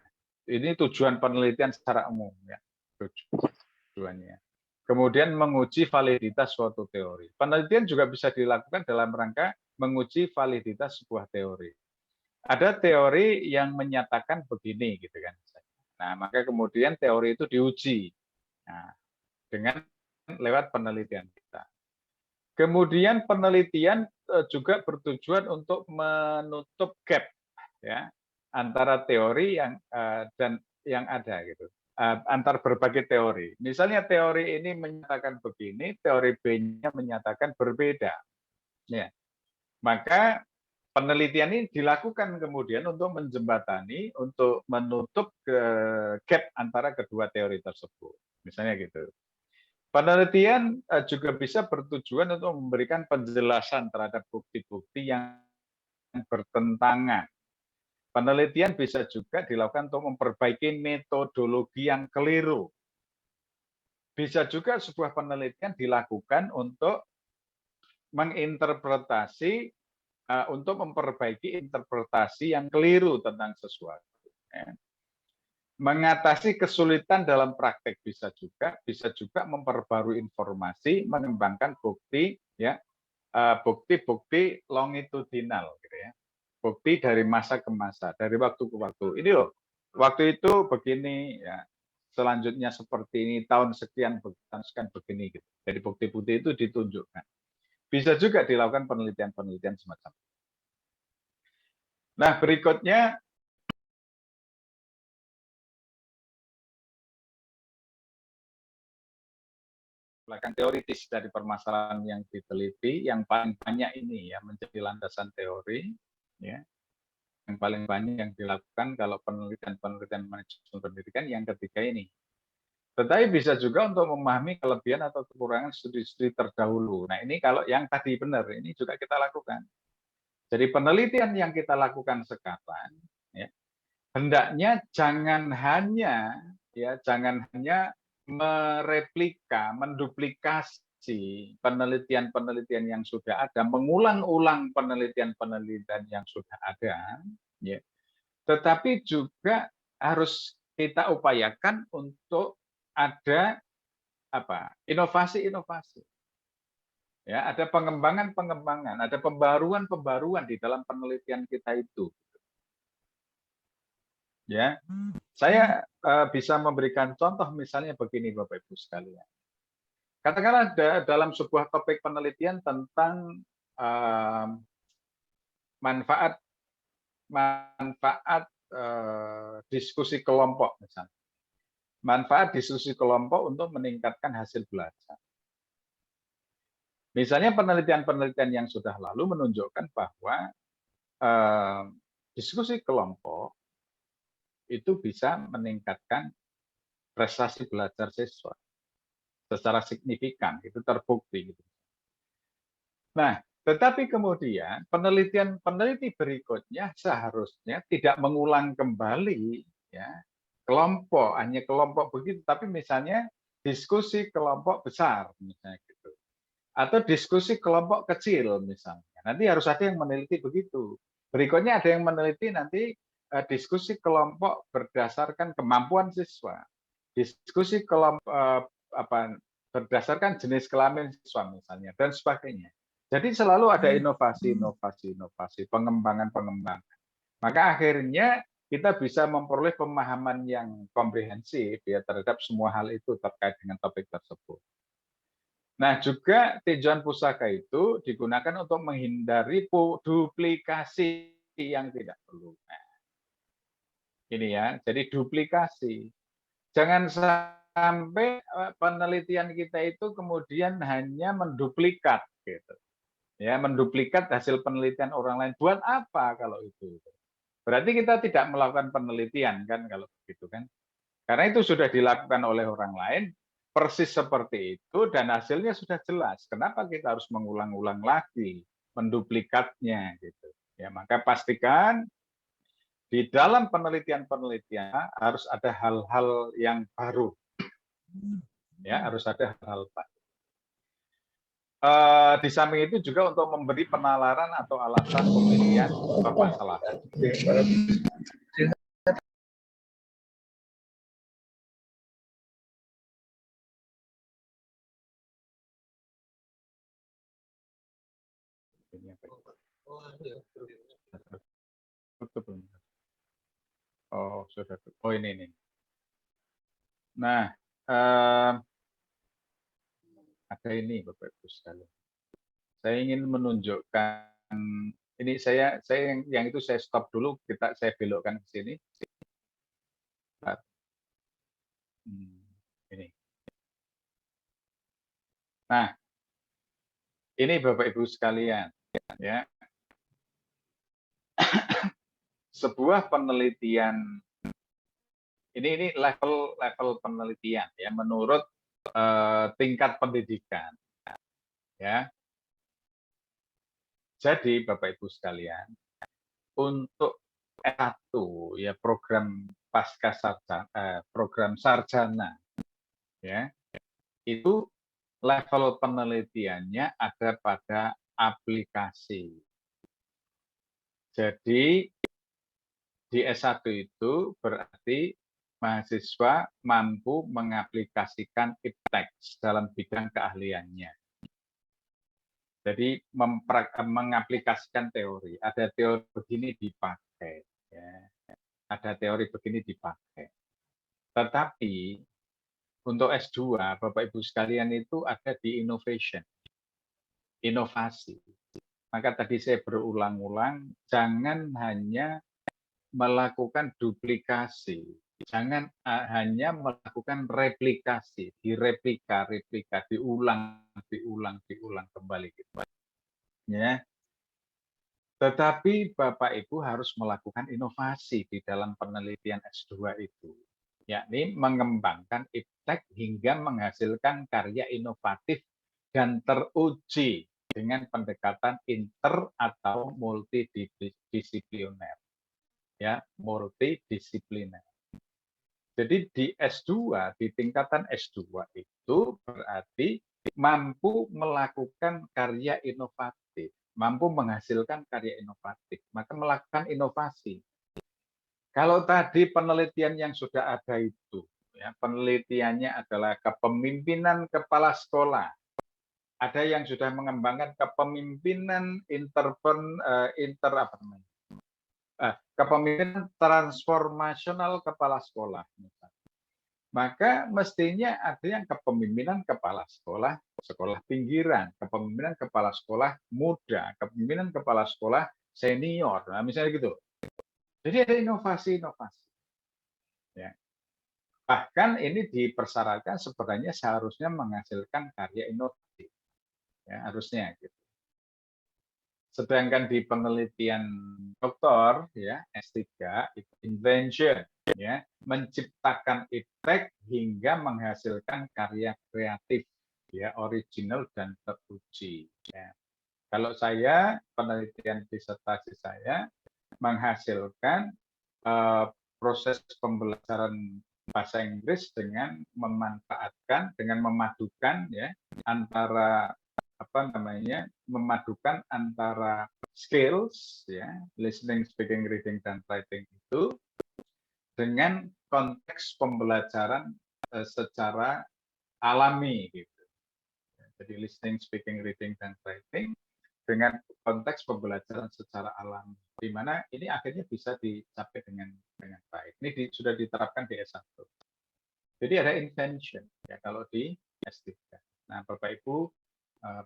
Ini tujuan penelitian secara umum ya tujuannya. Kemudian menguji validitas suatu teori. Penelitian juga bisa dilakukan dalam rangka menguji validitas sebuah teori. Ada teori yang menyatakan begini gitu kan. Nah, maka kemudian teori itu diuji dengan lewat penelitian kita. Kemudian penelitian juga bertujuan untuk menutup gap ya antara teori dan yang ada gitu. Antar berbagai teori. Misalnya teori ini menyatakan begini, teori B-nya menyatakan berbeda. Ya. Maka penelitian ini dilakukan kemudian untuk menjembatani, untuk menutup gap antara kedua teori tersebut. Misalnya gitu. Penelitian juga bisa bertujuan untuk memberikan penjelasan terhadap bukti-bukti yang bertentangan. Penelitian bisa juga dilakukan untuk memperbaiki metodologi yang keliru. bisa juga sebuah penelitian dilakukan untuk menginterpretasi, untuk memperbaiki interpretasi yang keliru tentang sesuatu. Ya. Mengatasi kesulitan dalam praktek bisa juga memperbarui informasi, mengembangkan bukti, ya, bukti-bukti longitudinal, gitu ya, bukti dari masa ke masa, dari waktu ke waktu. Ini loh, waktu itu begini, ya, selanjutnya seperti ini, tahun sekian begini, gitu. Jadi bukti-bukti itu ditunjukkan. Bisa juga dilakukan penelitian-penelitian semacam itu. Nah, berikutnya belakang teoritis dari permasalahan yang diteliti, yang paling banyak ini ya menjadi landasan teori, ya, yang paling banyak yang dilakukan kalau penelitian manajemen pendidikan yang ketiga ini. Tetapi bisa juga untuk memahami kelebihan atau kekurangan studi-studi terdahulu. Nah ini kalau yang tadi benar, ini juga kita lakukan. Jadi penelitian yang kita lakukan sekarang, ya, hendaknya jangan hanya mereplika, menduplikasi penelitian-penelitian yang sudah ada, mengulang-ulang penelitian-penelitian yang sudah ada, ya. Tetapi juga harus kita upayakan untuk ada inovasi-inovasi. Ya, ada pengembangan-pengembangan, ada pembaruan-pembaruan di dalam penelitian kita itu. Ya, saya bisa memberikan contoh misalnya begini Bapak Ibu sekalian. Katakanlah dalam sebuah topik penelitian tentang manfaat diskusi kelompok misalnya. Manfaat diskusi kelompok untuk meningkatkan hasil belajar. Misalnya penelitian-penelitian yang sudah lalu menunjukkan bahwa diskusi kelompok itu bisa meningkatkan prestasi belajar siswa secara signifikan, itu terbukti. Nah, tetapi kemudian peneliti berikutnya seharusnya tidak mengulang kembali, ya, hanya kelompok begitu, tapi misalnya diskusi kelompok besar, misalnya gitu, atau diskusi kelompok kecil, misalnya. Nanti harus ada yang meneliti begitu. Berikutnya ada yang meneliti nanti diskusi kelompok berdasarkan kemampuan siswa, diskusi kelompok berdasarkan jenis kelamin siswa misalnya, dan sebagainya. Jadi selalu ada inovasi, pengembangan. Maka akhirnya kita bisa memperoleh pemahaman yang komprehensif ya terhadap semua hal itu terkait dengan topik tersebut. Nah, juga tinjauan pusaka itu digunakan untuk menghindari duplikasi yang tidak perlu. Nah, ini ya, jadi duplikasi. Jangan sampai penelitian kita itu kemudian hanya menduplikat gitu. Ya, menduplikat hasil penelitian orang lain. Buat apa kalau itu? Berarti kita tidak melakukan penelitian kan kalau begitu kan? Karena itu sudah dilakukan oleh orang lain persis seperti itu dan hasilnya sudah jelas. Kenapa kita harus mengulang-ulang lagi, menduplikatnya gitu. Ya, maka pastikan di dalam penelitian-penelitian harus ada hal-hal yang baru. Ya, harus ada hal-hal baru. Di samping itu juga untuk memberi penalaran atau alasan pemilihan permasalahan. Oh, sudah. Oh, ini. Nah, ada ini Bapak Ibu sekalian. Saya ingin menunjukkan ini saya yang itu saya stop dulu, saya belokkan ke sini. Ini. Nah, ini Bapak Ibu sekalian, ya. Sebuah penelitian ini level penelitian ya menurut tingkat pendidikan, ya. Jadi Bapak Ibu sekalian, untuk S1 ya program pasca sarjana, program sarjana, ya itu level penelitiannya ada pada aplikasi. Jadi di S1 itu berarti mahasiswa mampu mengaplikasikan iptek dalam bidang keahliannya. Jadi mengaplikasikan teori. Ada teori begini dipakai, ya. Ada teori begini dipakai. Tetapi untuk S2, Bapak Ibu sekalian itu ada di innovation, inovasi. Maka tadi saya berulang-ulang, jangan hanya melakukan duplikasi, jangan hanya melakukan replikasi, direplika, diulang kembali. Ya. Tetapi Bapak Ibu harus melakukan inovasi di dalam penelitian S2 itu, yakni mengembangkan iptek hingga menghasilkan karya inovatif dan teruji dengan pendekatan inter atau multidisipliner. Ya, multidisipliner. Jadi di S2, di tingkatan S2 itu berarti mampu melakukan karya inovatif, mampu menghasilkan karya inovatif, maka melakukan inovasi. Kalau tadi penelitian yang sudah ada itu, ya, penelitiannya adalah kepemimpinan kepala sekolah. Ada yang sudah mengembangkan kepemimpinan kepemimpinan transformasional kepala sekolah. Maka mestinya ada yang kepemimpinan kepala sekolah, sekolah pinggiran, kepemimpinan kepala sekolah muda, kepemimpinan kepala sekolah senior, nah, misalnya gitu. Jadi ada inovasi-inovasi. Ya. Bahkan ini dipersyaratkan sebenarnya seharusnya menghasilkan karya inovatif, ya, harusnya gitu. Sedangkan di penelitian doktor, ya S3 itu invention, ya, menciptakan iptek hingga menghasilkan karya kreatif, ya, original dan teruji. Ya. Kalau saya penelitian disertasi saya menghasilkan proses pembelajaran bahasa Inggris dengan memanfaatkan, dengan memadukan, ya, antara memadukan antara skills, ya, listening, speaking, reading, dan writing itu dengan konteks pembelajaran secara alami, gitu. Jadi listening, speaking, reading, dan writing dengan konteks pembelajaran secara alami, di mana ini akhirnya bisa dicapai dengan baik. Ini sudah diterapkan di S1. Jadi ada invention, ya, kalau di S3. Nah, Bapak Ibu,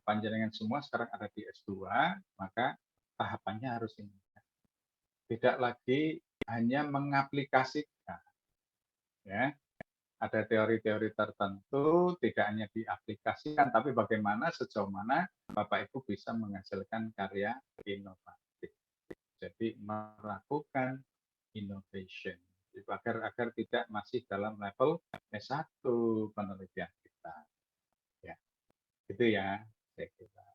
panjenengan semua sekarang ada di S2, maka tahapannya harus ini. Tidak lagi hanya mengaplikasikan. Ya. Ada teori-teori tertentu, tidak hanya diaplikasikan, tapi bagaimana, sejauh mana Bapak Ibu bisa menghasilkan karya inovatif. Jadi melakukan innovation. Agar tidak masih dalam level S1 penelitian kita. Ya. Gitu ya, saya kira.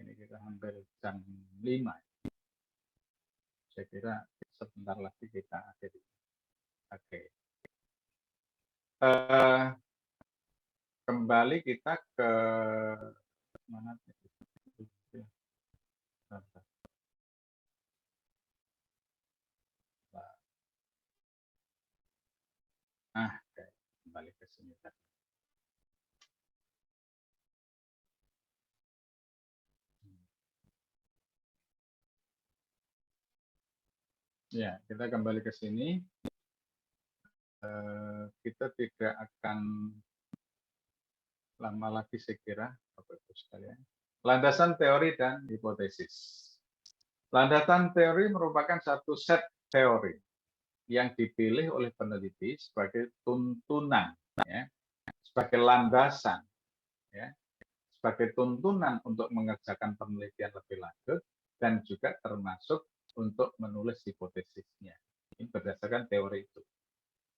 Ini kita hampir jam 5. Saya kira sebentar lagi kita akhiri. Oke. Kembali kita ke mana? Kembali ke sini. Ya, kita kembali ke sini. Kita tidak akan lama lagi, saya kira, Bapak Ibu sekalian. Landasan teori dan hipotesis. Landasan teori merupakan satu set teori yang dipilih oleh peneliti sebagai tuntunan, ya, sebagai landasan, ya, sebagai tuntunan untuk mengerjakan penelitian lebih lanjut, dan juga termasuk untuk menulis hipotesisnya. Ini berdasarkan teori itu.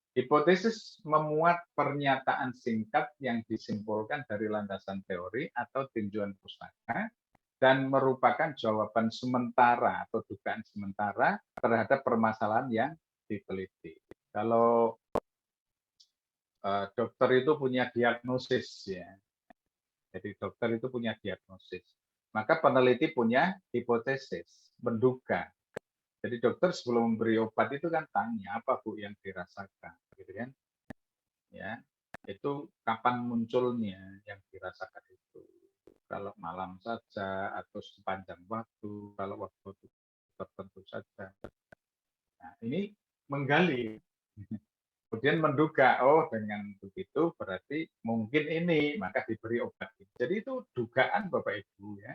Hipotesis memuat pernyataan singkat yang disimpulkan dari landasan teori atau tinjauan pustaka dan merupakan jawaban sementara atau dugaan sementara terhadap permasalahan yang diteliti. Kalau dokter itu punya diagnosis ya. Jadi dokter itu punya diagnosis. Maka peneliti punya hipotesis, menduga. Jadi dokter sebelum memberi obat itu kan tanya apa Bu yang dirasakan, gitu kan? Ya, itu kapan munculnya yang dirasakan itu? Kalau malam saja atau sepanjang waktu, kalau waktu tertentu saja. Nah, ini menggali. Kemudian menduga, oh dengan begitu berarti mungkin ini, maka diberi obat. Jadi itu dugaan Bapak Ibu ya.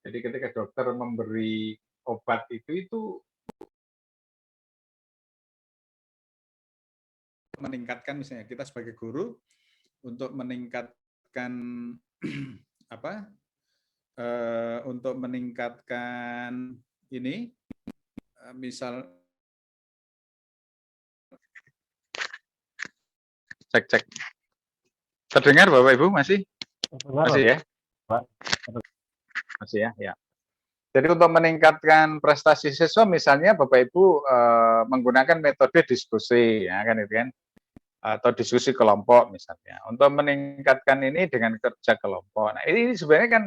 Jadi ketika dokter memberi obat itu meningkatkan, misalnya kita sebagai guru untuk meningkatkan apa? Untuk meningkatkan ini, misal cek. Terdengar Bapak Ibu masih? Dengar, Masih ya? Pak. Masih ya? Ya. Jadi untuk meningkatkan prestasi siswa misalnya Bapak Ibu menggunakan metode diskusi ya kan itu kan, atau diskusi kelompok misalnya. Untuk meningkatkan ini dengan kerja kelompok. Nah, ini sebenarnya kan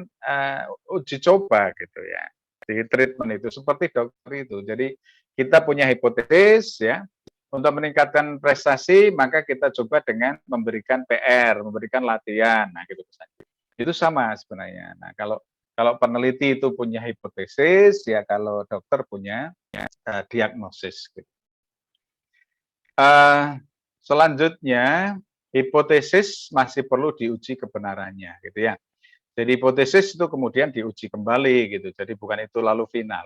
uji coba gitu ya. Di treatment itu seperti dokter itu. Jadi kita punya hipotesis ya. Untuk meningkatkan prestasi maka kita coba dengan memberikan PR, memberikan latihan. Nah, gitu saja. Itu sama sebenarnya. Nah, kalau peneliti itu punya hipotesis, ya kalau dokter punya diagnosis. Gitu. Selanjutnya, hipotesis masih perlu diuji kebenarannya, gitu ya. Jadi hipotesis itu kemudian diuji kembali, gitu. Jadi bukan itu lalu final.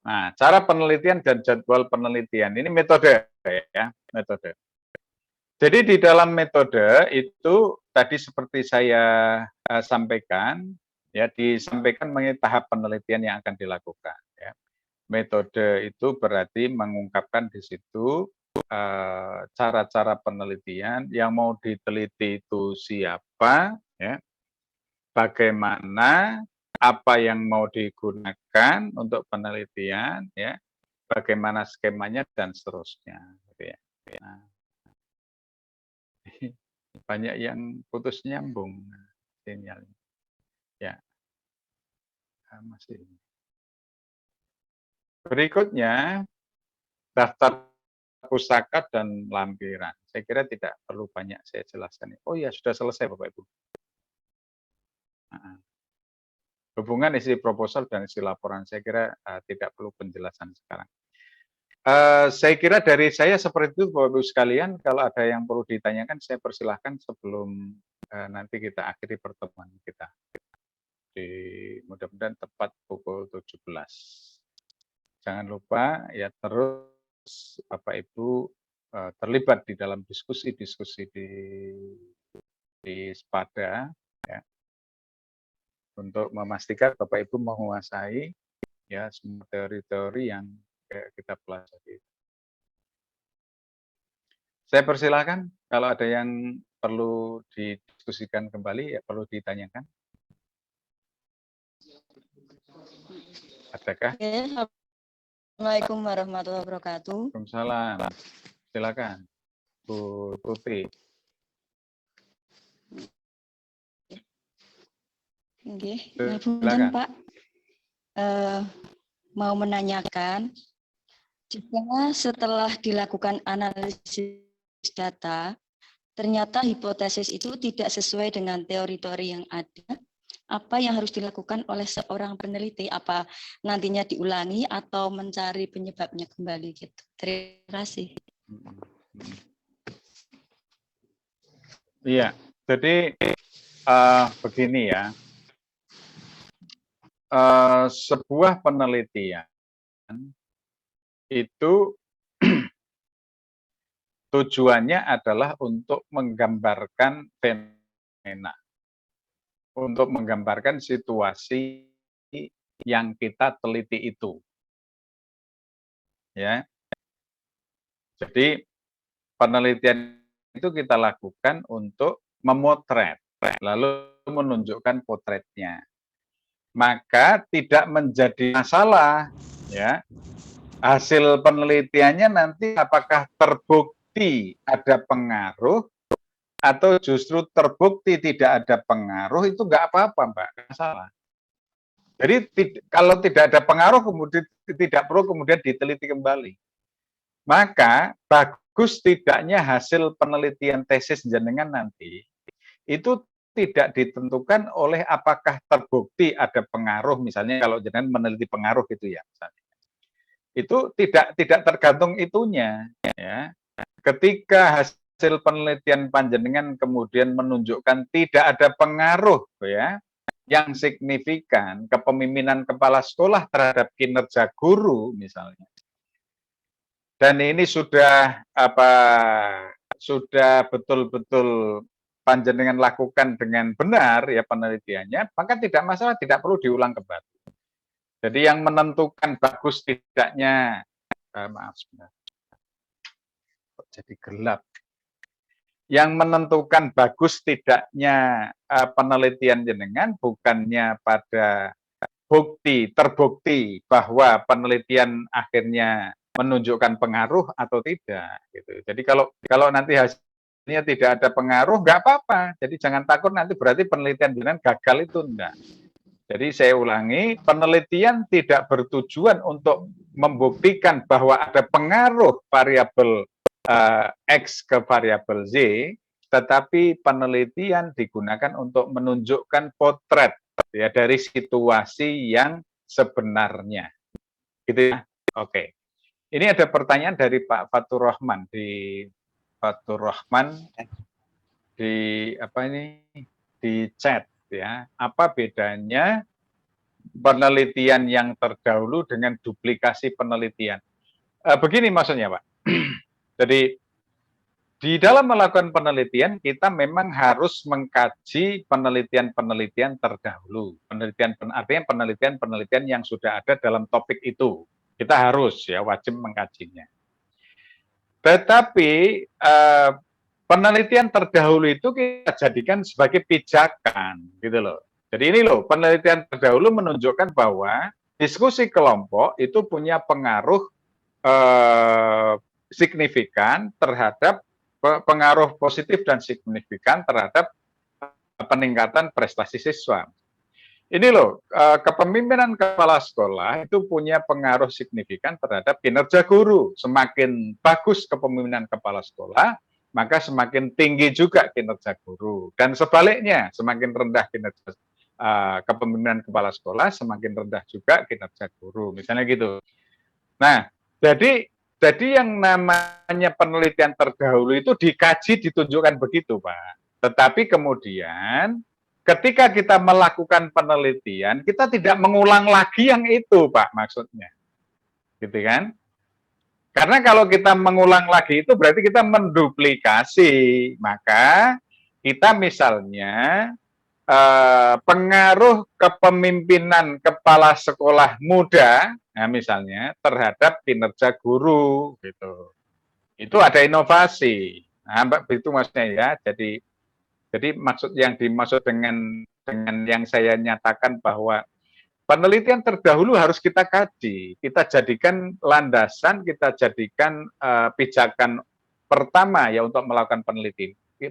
Nah, cara penelitian dan jadwal penelitian ini metode, ya, metode. Jadi di dalam metode itu tadi seperti saya sampaikan, ya disampaikan mengenai tahap penelitian yang akan dilakukan. Ya. Metode itu berarti mengungkapkan di situ cara-cara penelitian yang mau diteliti itu siapa, ya, bagaimana, apa yang mau digunakan untuk penelitian, ya, bagaimana skemanya dan seterusnya. Gitu ya. Nah, banyak yang putus nyambung sinyalnya. Ya, masih. Berikutnya daftar pustaka dan lampiran. Saya kira tidak perlu banyak saya jelaskan. Oh ya, sudah selesai Bapak Ibu. Hubungan isi proposal dan isi laporan saya kira tidak perlu penjelasan sekarang. Saya kira dari saya seperti itu Bapak Ibu sekalian. Kalau ada yang perlu ditanyakan saya persilahkan sebelum nanti kita akhiri pertemuan kita. Mudah-mudahan tepat pukul 17. Jangan lupa ya terus Bapak Ibu terlibat di dalam diskusi-diskusi di Spada ya, untuk memastikan Bapak Ibu menguasai ya semua teori-teori yang kita pelajari. Saya persilahkan kalau ada yang perlu didiskusikan kembali ya perlu ditanyakan. Adakah? Assalamualaikum warahmatullahi wabarakatuh. Waalaikumsalam. Silakan, Bu Tuti. Oke, Silakan. Pak. Mau menanyakan, jika setelah dilakukan analisis data, ternyata hipotesis itu tidak sesuai dengan teori-teori yang ada, apa yang harus dilakukan oleh seorang peneliti? Apa nantinya diulangi atau mencari penyebabnya kembali gitu? Terima kasih. Iya, jadi begini ya, sebuah penelitian itu tujuannya adalah untuk menggambarkan fenomena, untuk menggambarkan situasi yang kita teliti itu. Ya. Jadi penelitian itu kita lakukan untuk memotret, lalu menunjukkan potretnya. Maka tidak menjadi masalah ya hasil penelitiannya nanti apakah terbukti ada pengaruh atau justru terbukti tidak ada pengaruh, itu nggak apa-apa, Mbak, nggak salah. Jadi kalau tidak ada pengaruh kemudian tidak perlu kemudian diteliti kembali. Maka bagus tidaknya hasil penelitian tesis jenengan nanti itu tidak ditentukan oleh apakah terbukti ada pengaruh, misalnya kalau jenengan meneliti pengaruh gitu ya, misalnya. Itu tidak tergantung itunya, ya. Ketika hasil penelitian panjenengan kemudian menunjukkan tidak ada pengaruh, ya, yang signifikan kepemimpinan kepala sekolah terhadap kinerja guru misalnya. Dan ini sudah sudah betul-betul panjenengan lakukan dengan benar ya penelitiannya, maka tidak masalah, tidak perlu diulang kembali. Jadi yang menentukan bagus tidaknya maaf sebentar. Kok jadi gelap. Yang menentukan bagus tidaknya penelitian jenengan bukannya pada terbukti bahwa penelitian akhirnya menunjukkan pengaruh atau tidak gitu. Jadi kalau nanti hasilnya tidak ada pengaruh nggak apa-apa. Jadi jangan takut nanti berarti penelitian jenengan gagal, itu enggak. Jadi saya ulangi, penelitian tidak bertujuan untuk membuktikan bahwa ada pengaruh variabel X ke variabel Z, tetapi penelitian digunakan untuk menunjukkan potret ya dari situasi yang sebenarnya. Gitu ya. Oke. Ini ada pertanyaan dari Pak Fatur Rahman di chat ya. Apa bedanya penelitian yang terdahulu dengan duplikasi penelitian? Begini maksudnya, Pak. Jadi di dalam melakukan penelitian kita memang harus mengkaji penelitian-penelitian terdahulu. Artinya penelitian-penelitian yang sudah ada dalam topik itu. Kita harus ya wajib mengkajinya. Tetapi penelitian terdahulu itu kita jadikan sebagai pijakan, gitu loh. Jadi ini loh, penelitian terdahulu menunjukkan bahwa diskusi kelompok itu punya pengaruh signifikan terhadap pengaruh positif dan signifikan terhadap peningkatan prestasi siswa. Ini loh, kepemimpinan kepala sekolah itu punya pengaruh signifikan terhadap kinerja guru. Semakin bagus kepemimpinan kepala sekolah, maka semakin tinggi juga kinerja guru. Dan sebaliknya, semakin rendah kinerja kepemimpinan kepala sekolah, semakin rendah juga kinerja guru. Misalnya gitu. Nah, jadi yang namanya penelitian terdahulu itu dikaji, ditunjukkan begitu, Pak. Tetapi kemudian ketika kita melakukan penelitian, kita tidak mengulang lagi yang itu, Pak, maksudnya. Gitu kan? Karena kalau kita mengulang lagi itu berarti kita menduplikasi. Maka kita misalnya pengaruh kepemimpinan kepala sekolah muda, nah misalnya terhadap kinerja guru, gitu. Itu ada inovasi. Nah, itu maksudnya ya. Jadi yang dimaksud dengan yang saya nyatakan bahwa penelitian terdahulu harus kita kaji, kita jadikan landasan, kita jadikan pijakan pertama ya untuk melakukan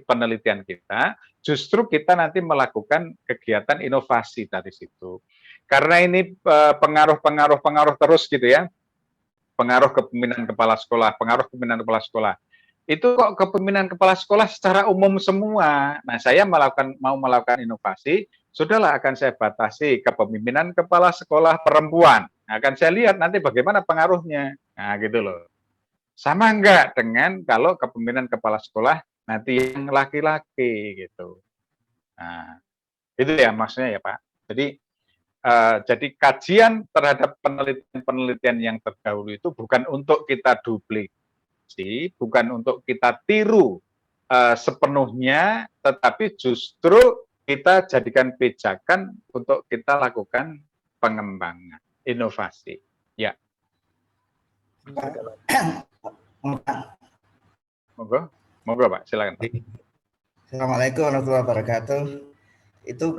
penelitian kita. Justru kita nanti melakukan kegiatan inovasi dari situ. Karena ini pengaruh terus gitu ya. Pengaruh kepemimpinan kepala sekolah. Itu kok kepemimpinan kepala sekolah secara umum semua. Nah, saya mau melakukan inovasi, sudahlah akan saya batasi kepemimpinan kepala sekolah perempuan. Nah, akan saya lihat nanti bagaimana pengaruhnya. Nah, gitu loh. Sama enggak dengan kalau kepemimpinan kepala sekolah nanti yang laki-laki gitu. Nah, itu ya maksudnya ya Pak. Jadi kajian terhadap penelitian yang terdahulu itu bukan untuk kita duplikasi, bukan untuk kita tiru sepenuhnya, tetapi justru kita jadikan pijakan untuk kita lakukan pengembangan, inovasi. Ya. Monggo Pak, silakan Pak. Assalamualaikum warahmatullahi wabarakatuh. Itu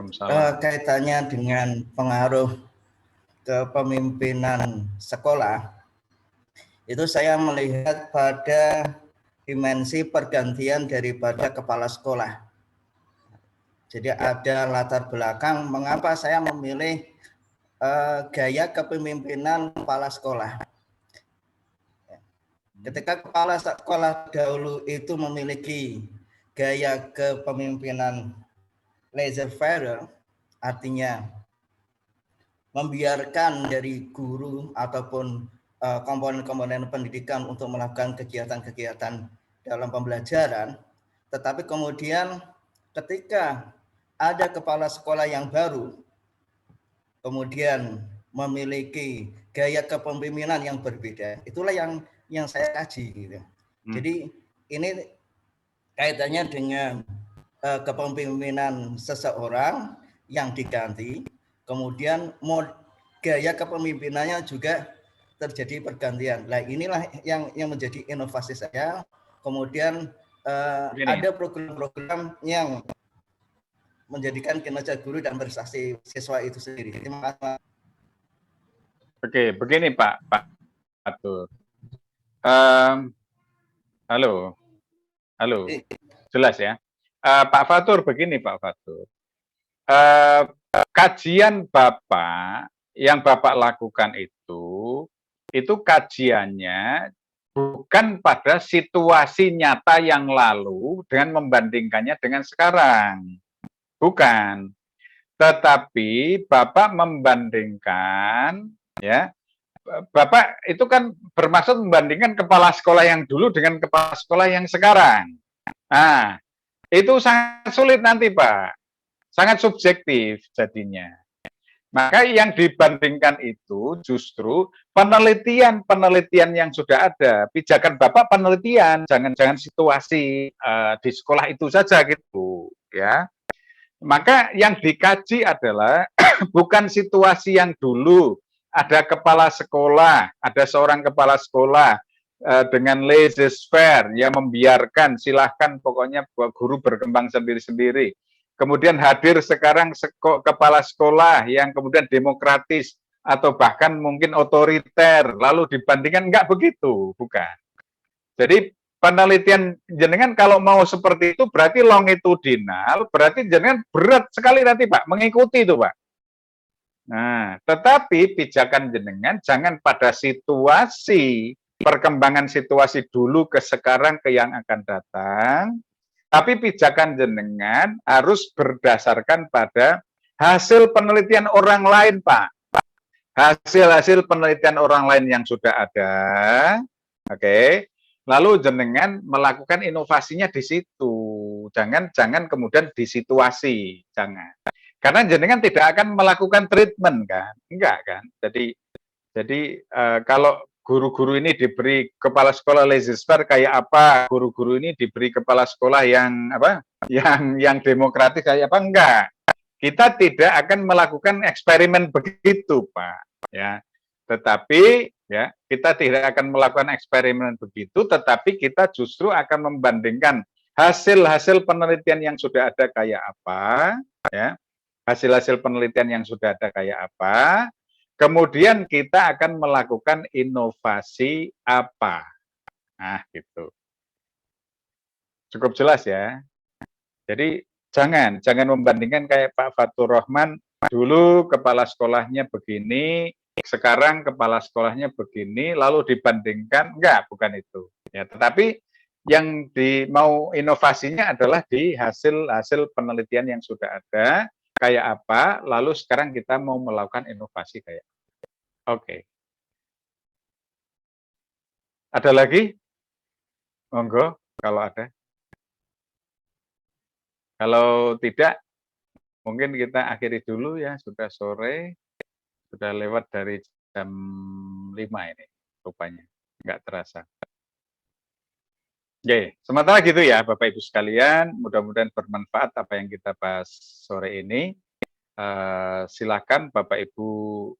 kaitannya dengan pengaruh kepemimpinan sekolah itu saya melihat pada dimensi pergantian daripada kepala sekolah. Jadi ada latar belakang mengapa saya memilih gaya kepemimpinan kepala sekolah. Ketika kepala sekolah dahulu itu memiliki gaya kepemimpinan laissez-faire, artinya membiarkan dari guru ataupun komponen-komponen pendidikan untuk melakukan kegiatan-kegiatan dalam pembelajaran, tetapi kemudian ketika ada kepala sekolah yang baru, kemudian memiliki gaya kepemimpinan yang berbeda, itulah yang saya kaji gitu. Jadi ini kaitannya dengan kepemimpinan seseorang yang diganti, kemudian gaya kepemimpinannya juga terjadi pergantian. Nah, inilah yang menjadi inovasi saya. Kemudian ada program-program yang menjadikan kinerja guru dan prestasi siswa itu sendiri. Terima kasih. Oke, begini Pak Fatur. Halo, jelas ya. Pak Fatur, begini Pak Fatur. Kajian Bapak yang Bapak lakukan itu kajiannya bukan pada situasi nyata yang lalu dengan membandingkannya dengan sekarang. Bukan. Tetapi Bapak membandingkan, ya, Bapak itu kan bermaksud membandingkan kepala sekolah yang dulu dengan kepala sekolah yang sekarang. Nah, itu sangat sulit nanti Pak. Sangat subjektif jadinya. Maka yang dibandingkan itu justru penelitian-penelitian yang sudah ada. Pijakan Bapak penelitian, jangan situasi di sekolah itu saja gitu, ya. Maka yang dikaji adalah bukan situasi yang dulu ada kepala sekolah, ada seorang kepala sekolah dengan laissez-faire yang membiarkan silahkan pokoknya guru berkembang sendiri-sendiri. Kemudian hadir sekarang kepala sekolah yang kemudian demokratis atau bahkan mungkin otoriter, lalu dibandingkan, enggak begitu, bukan. Jadi penelitian jenengan kalau mau seperti itu berarti longitudinal, berarti jenengan berat sekali nanti Pak, mengikuti itu Pak. Nah, tetapi pijakan jenengan jangan pada situasi, perkembangan situasi dulu ke sekarang ke yang akan datang, tapi pijakan jenengan harus berdasarkan pada hasil penelitian orang lain, Pak. Hasil-hasil penelitian orang lain yang sudah ada, oke. Lalu jenengan melakukan inovasinya di situ. Jangan kemudian di situasi, jangan. Karena jenengan tidak akan melakukan treatment kan, enggak kan. Jadi kalau guru-guru ini diberi kepala sekolah laissez-faire kayak apa, guru-guru ini diberi kepala sekolah yang apa, yang demokratis kayak apa, enggak. Kita tidak akan melakukan eksperimen begitu, Pak. Ya, tetapi ya kita tidak akan melakukan eksperimen begitu, tetapi kita justru akan membandingkan hasil-hasil penelitian yang sudah ada kayak apa, ya, hasil-hasil penelitian yang sudah ada kayak apa. Kemudian kita akan melakukan inovasi apa. Nah, gitu. Cukup jelas ya. Jadi jangan membandingkan kayak Pak Fatur Rahman, dulu kepala sekolahnya begini, sekarang kepala sekolahnya begini, lalu dibandingkan, enggak, bukan itu. Ya, tetapi yang mau inovasinya adalah di hasil penelitian yang sudah ada, kayak apa, lalu sekarang kita mau melakukan inovasi kayak oke. Ada lagi? Monggo, kalau ada. Kalau tidak, mungkin kita akhiri dulu ya, sudah sore, sudah lewat dari jam 5 ini, rupanya, nggak terasa. Oke, sementara gitu ya Bapak Ibu sekalian, mudah-mudahan bermanfaat apa yang kita bahas sore ini. Silakan Bapak Ibu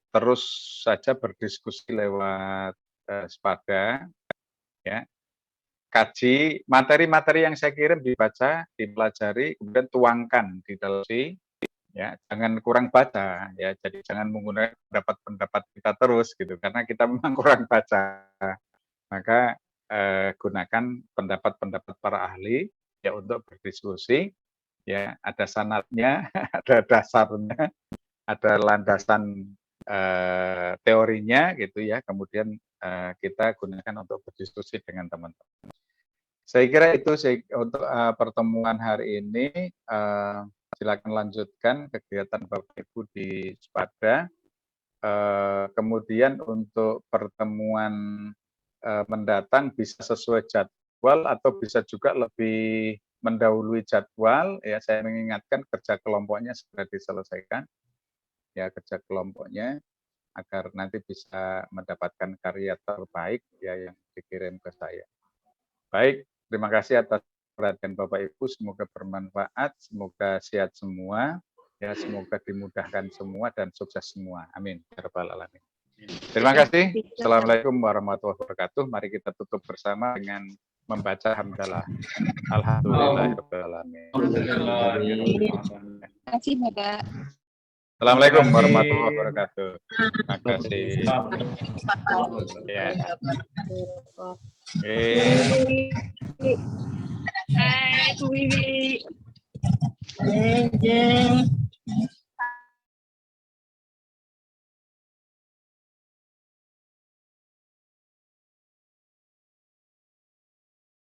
terus saja berdiskusi lewat Spada, ya. Kaji materi-materi yang saya kirim, dibaca, dipelajari, kemudian tuangkan di dalam ya, jangan kurang baca ya. Jadi jangan menggunakan pendapat-pendapat kita terus gitu, karena kita memang kurang baca. maka gunakan pendapat-pendapat para ahli ya untuk berdiskusi. Ya, ada sanadnya, ada dasarnya, ada landasan teorinya gitu ya. Kemudian kita gunakan untuk berdiskusi dengan teman-teman. Saya kira itu untuk pertemuan hari ini. Silakan lanjutkan kegiatan Bapak Ibu di Spada. Kemudian untuk pertemuan mendatang bisa sesuai jadwal atau bisa juga lebih mendahului jadwal. Ya, saya mengingatkan kerja kelompoknya segera diselesaikan. Ya, kerja kelompoknya agar nanti bisa mendapatkan karya terbaik ya yang dikirim ke saya. Baik, terima kasih atas perhatian Bapak Ibu, semoga bermanfaat, semoga sehat semua, ya semoga dimudahkan semua dan sukses semua. Amin. Ya Rabbal Alamin. Terima kasih. Assalamualaikum warahmatullahi wabarakatuh. Mari kita tutup bersama dengan membaca hamdalah. Alhamdulillahirabbil alamin. Terima kasih Bapak. Assalamualaikum warahmatullahi wabarakatuh. Terima kasih. Ya. Hai Bu Wiwi. Jeng.